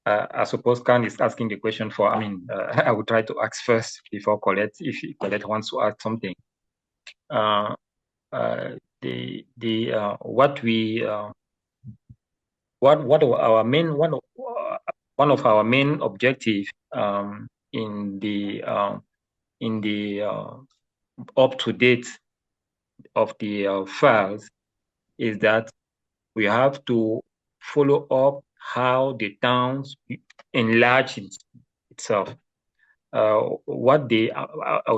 I suppose Khan is asking the question for. I mean, I will try to ask first before Colette, if Colette wants to add something. One of our main objective in the up to date of the files is that we have to follow up how the towns enlarge itself. I'll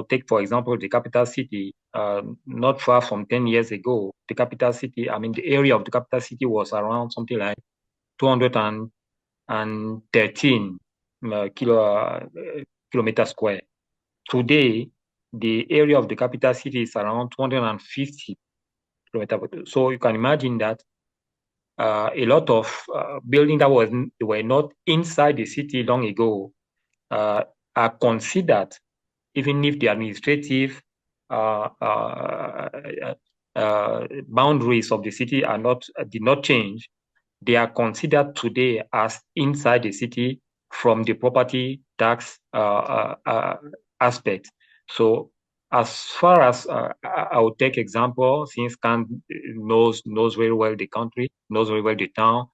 take, for example, the capital city. Not far from 10 years ago, the capital city, I mean, the area of the capital city was around something like 213 kilometer square. Today, the area of the capital city is around 250 kilometers. So you can imagine that a lot of buildings that were not inside the city long ago are considered, even if the administrative boundaries of the city did not change. They are considered today as inside the city from the property tax aspect. So as far as I will take example, since Khan knows very well the country, knows very well the town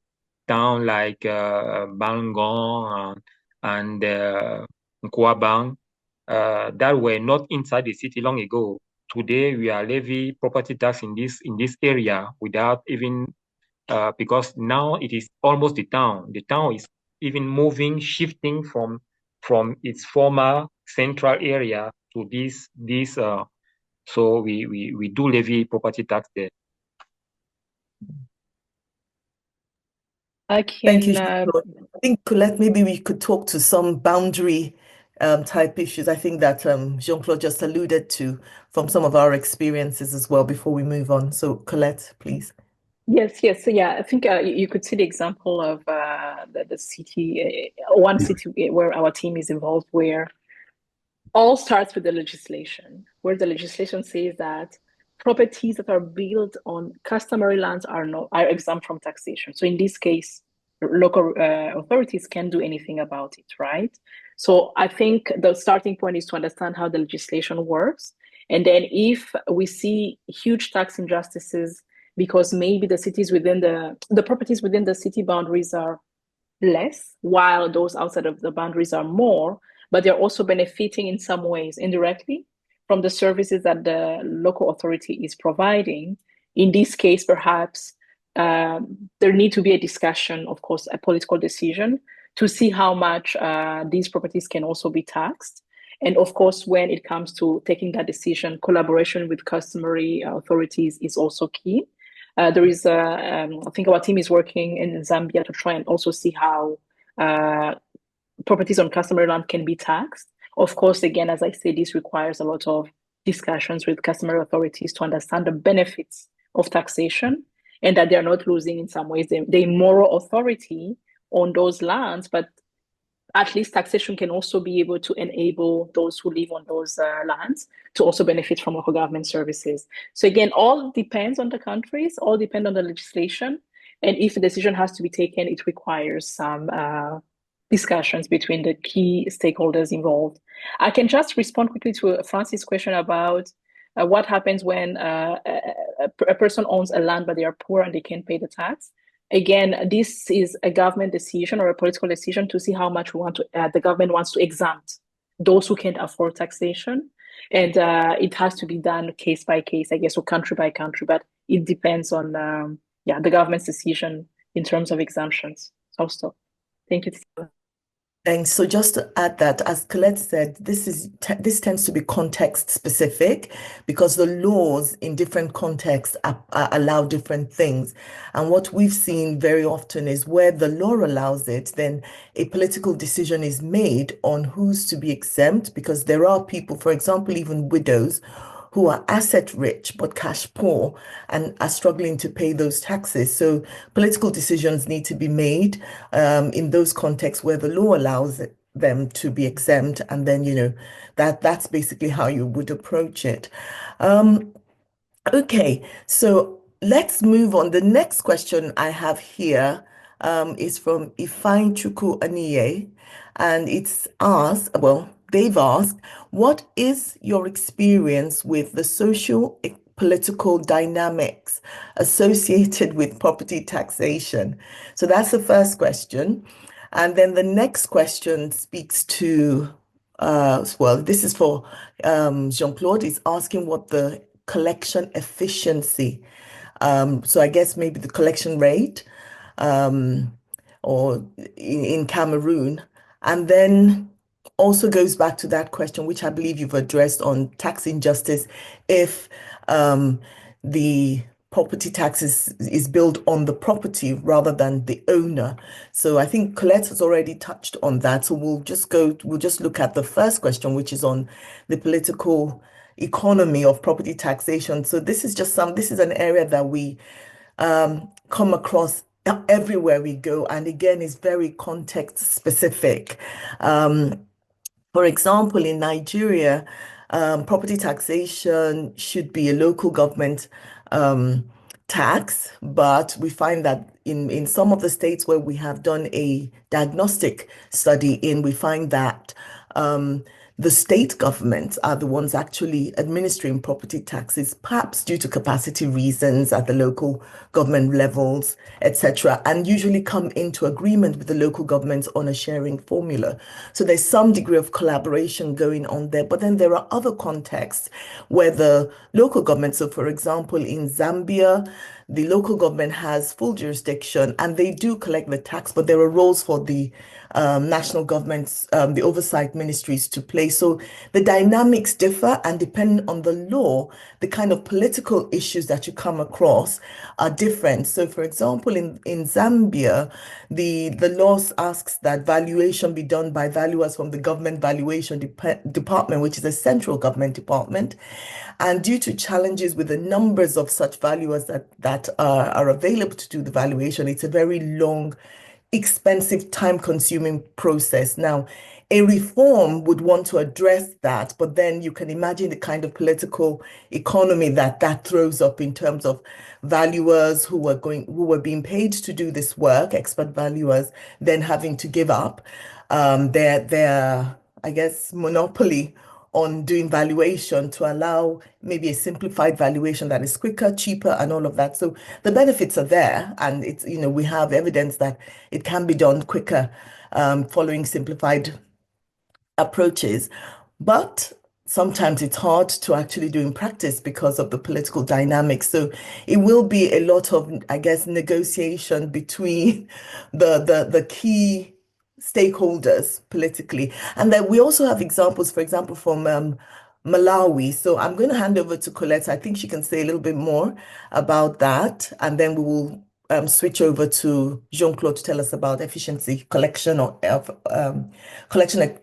like Bangon and Nkwabang, that were not inside the city long ago. Today we are levy property tax in this area without even because now it is almost the town. The town is even shifting from its former central area to this. So we do levy property tax there. Thank you. I think, Colette, maybe we could talk to some boundary type issues. I think that Jean-Claude just alluded to from some of our experiences as well before we move on. So Colette, please. Yes. So yeah, I think you could see the example of the city, one city where our team is involved, where all starts with the legislation, where the legislation says that properties that are built on customary lands are exempt from taxation. So in this case, local authorities can't do anything about it, right? So I think the starting point is to understand how the legislation works. And then if we see huge tax injustices because maybe the cities within the properties within the city boundaries are less, while those outside of the boundaries are more, but they're also benefiting in some ways indirectly from the services that the local authority is providing. In this case, perhaps there need to be a discussion, of course, a political decision to see how much these properties can also be taxed. And of course, when it comes to taking that decision, collaboration with customary authorities is also key. There is, I think our team is working in Zambia to try and also see how properties on customary land can be taxed. Of course, again, as I say, this requires a lot of discussions with customary authorities to understand the benefits of taxation and that they are not losing in some ways the moral authority on those lands, but at least taxation can also be able to enable those who live on those lands to also benefit from local government services. So again, all depends on the countries, all depend on the legislation. And if a decision has to be taken, it requires some discussions between the key stakeholders involved. I can just respond quickly to Francis' question about what happens when a person owns a land, but they are poor and they can't pay the tax. Again, this is a government decision or a political decision to see how much the government wants to exempt those who can't afford taxation. And it has to be done case by case, I guess, or country by country, but it depends on the government's decision in terms of exemptions. So I'll stop. Thank you. And so just to add that, as Colette said, this tends to be context specific because the laws in different contexts allow different things. And what we've seen very often is where the law allows it, then a political decision is made on who's to be exempt, because there are people, for example, even widows, who are asset rich but cash poor and are struggling to pay those taxes. So political decisions need to be made in those contexts where the law allows them to be exempt, and then that's basically how you would approach it. Okay, so let's move on. The next question I have here is from Ifeanyi Chukwu Aniye, and they've asked, what is your experience with the social political dynamics associated with property taxation? So that's the first question. And then the next question speaks to, this is for Jean-Claude, is asking what the collection efficiency, so I guess maybe the collection rate, or in Cameroon, and then also goes back to that question, which I believe you've addressed on tax injustice, if the property tax is billed on the property rather than the owner. So I think Colette has already touched on that. So we'll just look at the first question, which is on the political economy of property taxation. So this is an area that we come across everywhere we go, and again is very context specific. For example, in Nigeria, property taxation should be a local government tax, but we find that in some of the states where we have done a diagnostic study we find that the state governments are the ones actually administering property taxes, perhaps due to capacity reasons at the local government levels, etc., and usually come into agreement with the local governments on a sharing formula. So there's some degree of collaboration going on there, but then there are other contexts where the local government, so for example, in Zambia, the local government has full jurisdiction and they do collect the tax, but there are roles for the national governments, the oversight ministries to play. So the dynamics differ, and depending on the law, the kind of political issues that you come across are different. So for example, in Zambia, the law asks that valuation be done by valuers from the government valuation department, which is a central government department. And due to challenges with the numbers of such valuers that are available to do the valuation, it's a very long, expensive, time-consuming process. Now, a reform would want to address that, but then you can imagine the kind of political economy that throws up in terms of valuers who were being paid to do this work, expert valuers, then having to give up their I guess monopoly on doing valuation to allow maybe a simplified valuation that is quicker, cheaper, and all of that. So the benefits are there, and it's we have evidence that it can be done quicker following simplified approaches, but sometimes it's hard to actually do in practice because of the political dynamics. So it will be a lot of, I guess, negotiation between the key stakeholders politically. And then we also have examples, for example, from Malawi. So I'm going to hand over to Colette. I think she can say a little bit more about that, and then we will switch over to Jean-Claude to tell us about collection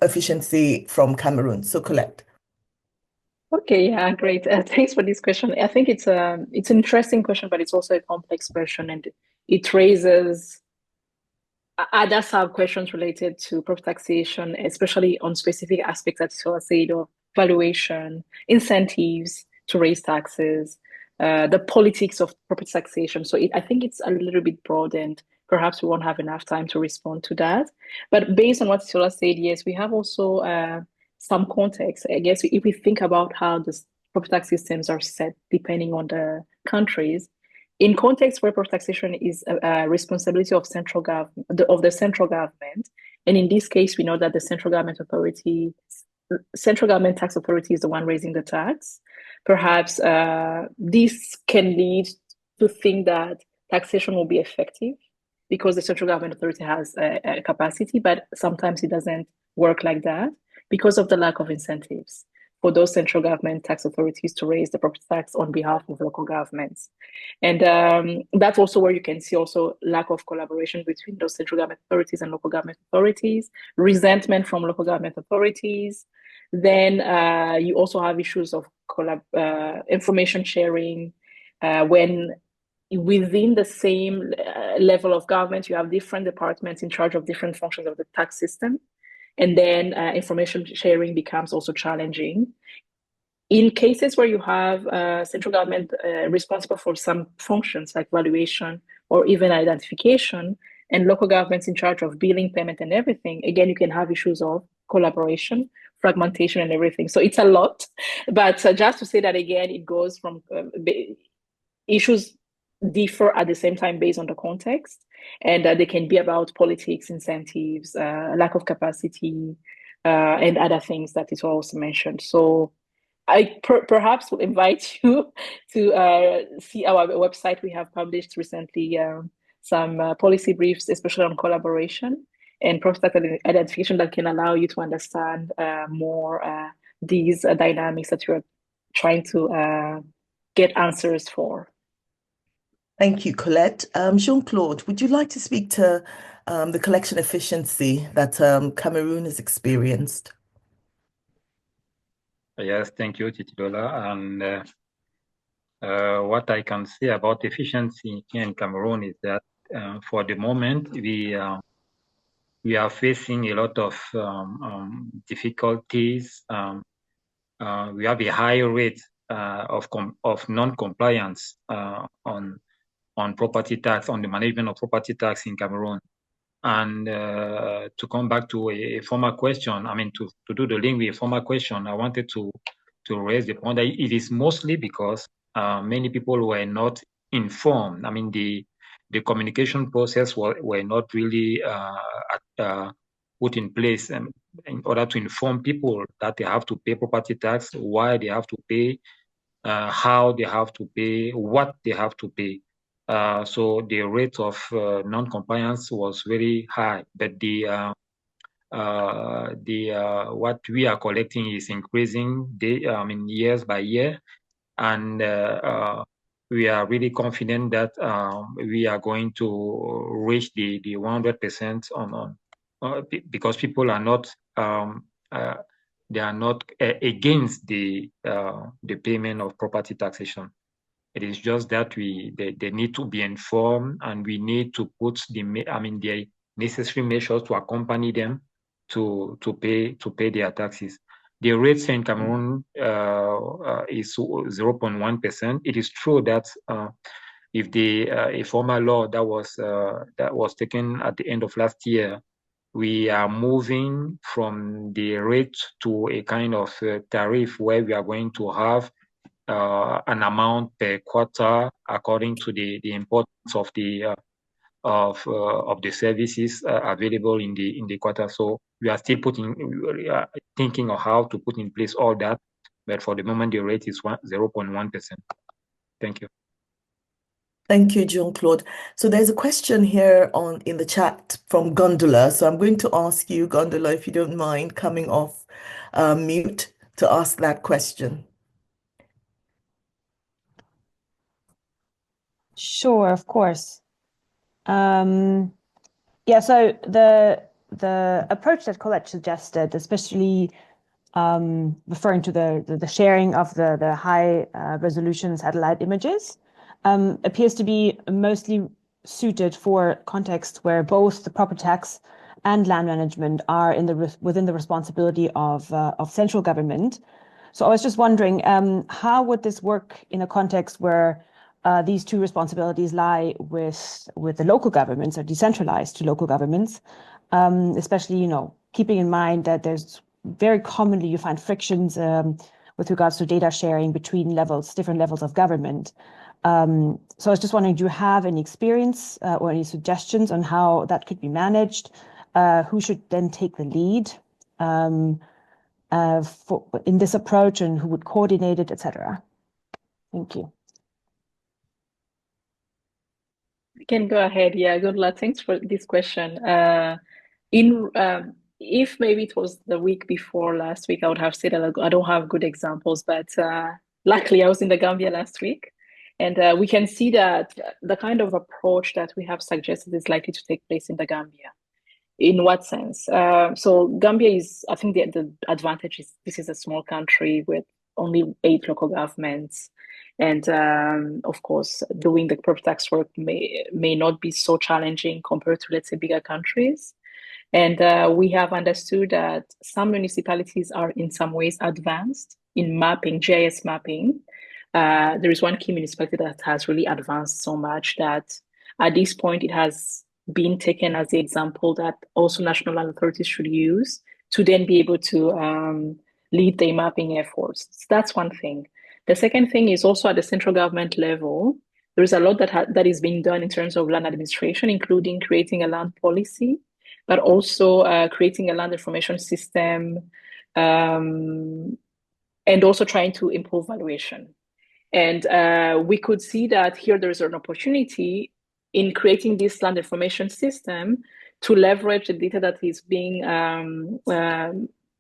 efficiency from Cameroon. So Colette. Okay, yeah, great. Thanks for this question. I think it's an interesting question, but it's also a complex question, and it raises other sub-questions related to property taxation, especially on specific aspects that you said of valuation, incentives to raise taxes, the politics of property taxation. So I think it's a little bit broad, and perhaps we won't have enough time to respond to that. But based on what Siola said, yes, we have also some context. I guess if we think about how the property tax systems are set depending on the countries, in contexts where property taxation is a responsibility of the central government, and in this case, we know that the central government tax authority is the one raising the tax. Perhaps this can lead to think that taxation will be effective because the central government authority has a capacity, but sometimes it doesn't work like that because of the lack of incentives for those central government tax authorities to raise the property tax on behalf of local governments. And that's also where you can see also lack of collaboration between those central government authorities and local government authorities, resentment from local government authorities. Then you also have issues of information sharing when within the same level of government, you have different departments in charge of different functions of the tax system. And then information sharing becomes also challenging. In cases where you have central government responsible for some functions like valuation or even identification, and local governments in charge of billing, payment, and everything, again, you can have issues of collaboration, fragmentation, and everything. So it's a lot. But just to say that again, it goes from issues differ at the same time based on the context, and they can be about politics, incentives, lack of capacity, and other things that is also mentioned. So I perhaps will invite you to see our website. We have published recently some policy briefs, especially on collaboration and property identification, that can allow you to understand more these dynamics that you're trying to get answers for. Thank you, Colette. Jean-Claude, would you like to speak to the collection efficiency that Cameroon has experienced? Yes, thank you, Titilola. And what I can say about efficiency here in Cameroon is that for the moment, we are facing a lot of difficulties. We have a high rate of non-compliance on property tax, on the management of property tax in Cameroon. And to come back to a former question, I mean, to do the link with a former question, I wanted to raise the point that it is mostly because many people were not informed. I mean, the communication process were not really put in place in order to inform people that they have to pay property tax, why they have to pay, how they have to pay, what they have to pay. So the rate of non-compliance was very high, but what we are collecting is increasing years by year, and we are really confident that we are going to reach the 100% on because people are not they are not against the payment of property taxation. It is just that they need to be informed, and we need to put the necessary measures to accompany them to pay their taxes. The rate in Cameroon is 0.1%. It is true that if a former law that was taken at the end of last year, we are moving from the rate to a kind of tariff where we are going to have an amount per quarter according to the importance of the services available in the quarter. So we are still thinking of how to put in place all that, but for the moment the rate is 0.1%. Thank you. Thank you, Jean-Claude. So there's a question here in the chat from Gondola. So I'm going to ask you, Gondola, if you don't mind coming off mute to ask that question. Sure, of course. Yeah, so the approach that Colette suggested, especially referring to the sharing of the high resolution satellite images, appears to be mostly suited for contexts where both the property tax and land management are within the responsibility of central government. So I was just wondering, how would this work in a context where these two responsibilities lie with the local governments, or decentralized to local governments, especially, keeping in mind that there's very commonly you find frictions with regards to data sharing between different levels of government. So I was just wondering, do you have any experience or any suggestions on how that could be managed? Who should then take the lead in this approach, and who would coordinate it, etc.? Thank you. You can go ahead. Yeah, good luck. Thanks for this question. If maybe it was the week before last week, I would have said I don't have good examples, but luckily I was in the Gambia last week, and we can see that the kind of approach that we have suggested is likely to take place in the Gambia. In what sense? So Gambia is, I think the advantage is this is a small country with only 8 local governments. And of course, doing the property tax work may not be so challenging compared to, let's say, bigger countries. And we have understood that some municipalities are in some ways advanced in mapping, GIS mapping. There is one key municipality that has really advanced so much that at this point it has been taken as the example that also national land authorities should use to then be able to lead the mapping efforts. So that's one thing. The second thing is also at the central government level, there is a lot that is being done in terms of land administration, including creating a land policy, but also creating a land information system, and also trying to improve valuation. And we could see that here there is an opportunity in creating this land information system to leverage the data that is being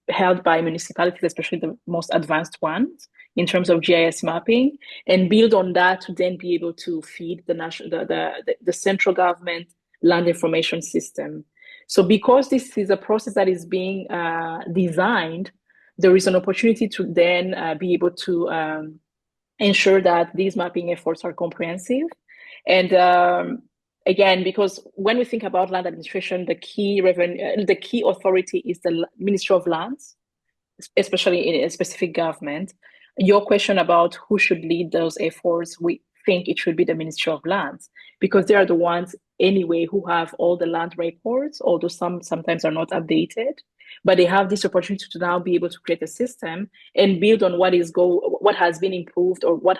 held by municipalities, especially the most advanced ones, in terms of GIS mapping, and build on that to then be able to feed the central government land information system. So because this is a process that is being designed, there is an opportunity to then be able to ensure that these mapping efforts are comprehensive. And again, because when we think about land administration, the key authority is the Ministry of Lands, especially in a specific government. Your question about who should lead those efforts, we think it should be the Ministry of Lands, because they are the ones anyway who have all the land records, although sometimes are not updated. But they have this opportunity to now be able to create a system and build on what has been improved or what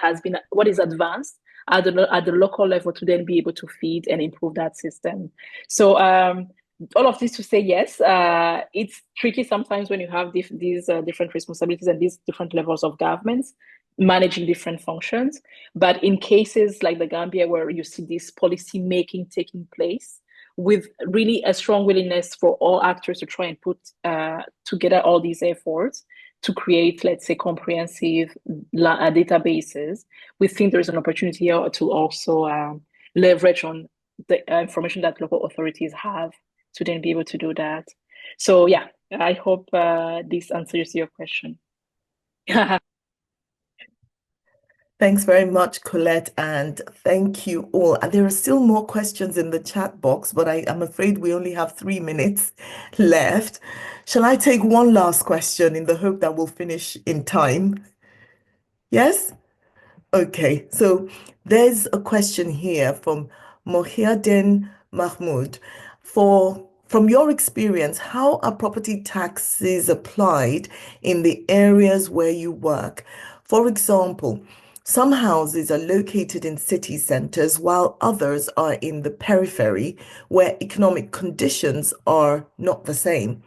is advanced at the local level to then be able to feed and improve that system. So all of this to say, yes, it's tricky sometimes when you have these different responsibilities and these different levels of governments managing different functions. But in cases like the Gambia, where you see this policy making taking place, with really a strong willingness for all actors to try and put together all these efforts to create, let's say, comprehensive databases, we think there's an opportunity here to also leverage on the information that local authorities have to then be able to do that. So yeah, I hope this answers your question. Thanks very much, Colette, and thank you all. And there are still more questions in the chat box, but I'm afraid we only have 3 minutes left. Shall I take one last question in the hope that we'll finish in time? Yes? Okay, so there's a question here from Mohiuddin Mahmood. From your experience, how are property taxes applied in the areas where you work? For example, some houses are located in city centers while others are in the periphery where economic conditions are not the same.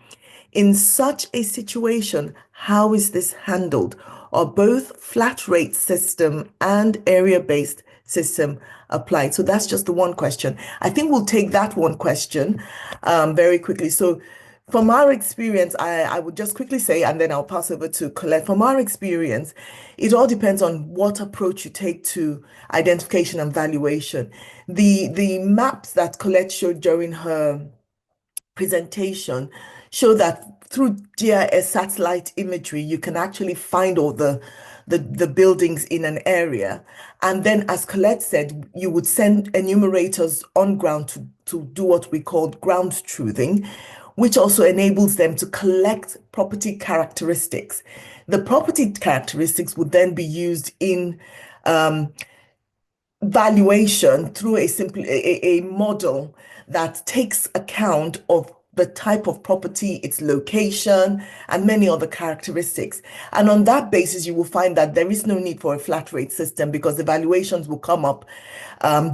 In such a situation, how is this handled? Are both flat rate system and area-based system applied? So that's just the one question. I think we'll take that one question very quickly. So from our experience, I would just quickly say, and then I'll pass over to Colette. From our experience, it all depends on what approach you take to identification and valuation. The maps that Colette showed during her presentation show that through GIS satellite imagery, you can actually find all the buildings in an area. And then, as Colette said, you would send enumerators on ground to do what we call ground truthing, which also enables them to collect property characteristics. The property characteristics would then be used in valuation through a model that takes account of the type of property, its location, and many other characteristics. And on that basis, you will find that there is no need for a flat rate system because the valuations will come up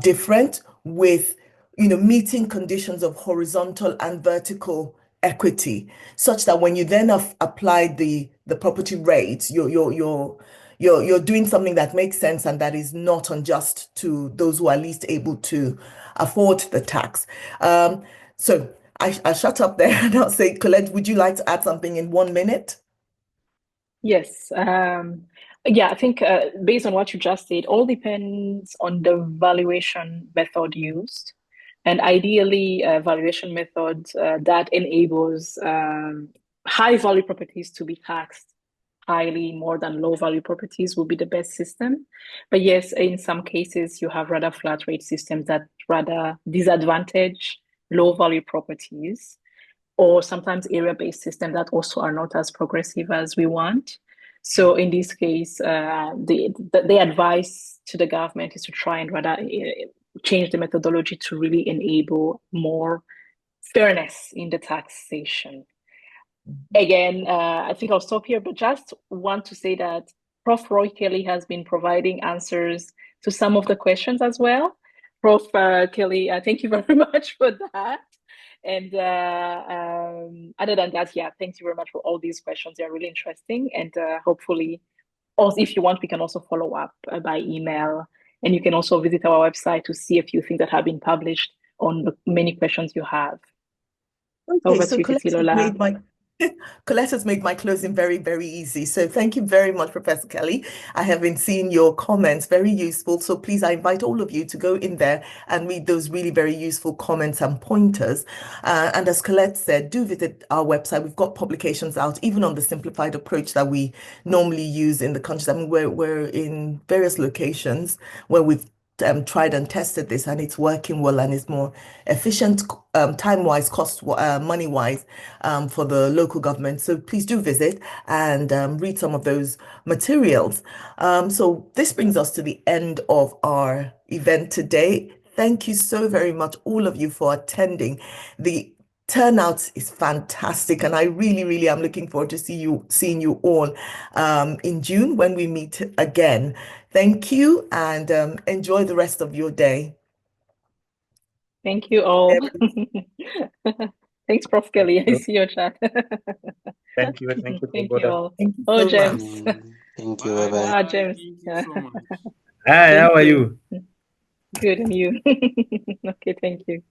different with, meeting conditions of horizontal and vertical equity, such that when you then have applied the property rates, your you're doing something that makes sense and that is not unjust to those who are least able to afford the tax. So I'll shut up there and I'll say, Colette, would you like to add something in 1 minute? Yes. Yeah, I think based on what you just said, all depends on the valuation method used. And ideally, a valuation method that enables high value properties to be taxed highly more than low value properties will be the best system. But yes, in some cases, you have rather flat rate systems that rather disadvantage low value properties, or sometimes area-based systems that also are not as progressive as we want. So in this case, the advice to the government is to try and rather change the methodology to really enable more fairness in the taxation. Again, I think I'll stop here, but just want to say that Prof. Roy Kelly has been providing answers to some of the questions as well. Prof. Kelly, thank you very much for that. And other than that, yeah, thank you very much for all these questions. They're really interesting. And hopefully, also, if you want, we can also follow up by email. And you can also visit our website to see a few things that have been published on the many questions you have. Okay, Over so to you, Titilola. Colette has made my closing very, very easy. So thank you very much, Professor Kelly. I have been seeing your comments, very useful. So please, I invite all of you to go in there and read those really very useful comments and pointers. And as Colette said, do visit our website. We've got publications out, even on the simplified approach that we normally use in the country. I mean, we're in various locations where we've tried and tested this, and it's working well and is more efficient, time-wise, money-wise, for the local government. So please do visit and read some of those materials. So this brings us to the end of our event today. Thank you so very much, all of you, for attending. The turnout is fantastic, and I really, really am looking forward to seeing you all in June when we meet again. Thank you, and enjoy the rest of your day. Thank you all. Thanks, Prof. Kelly. I see your chat. Thank you. Thank you all. Thank you Oh, so James. much. Thank you. Bye-bye. Ah, James. Thank you so much. Hi, how Thank are you. you? Good, and you? Okay, thank you.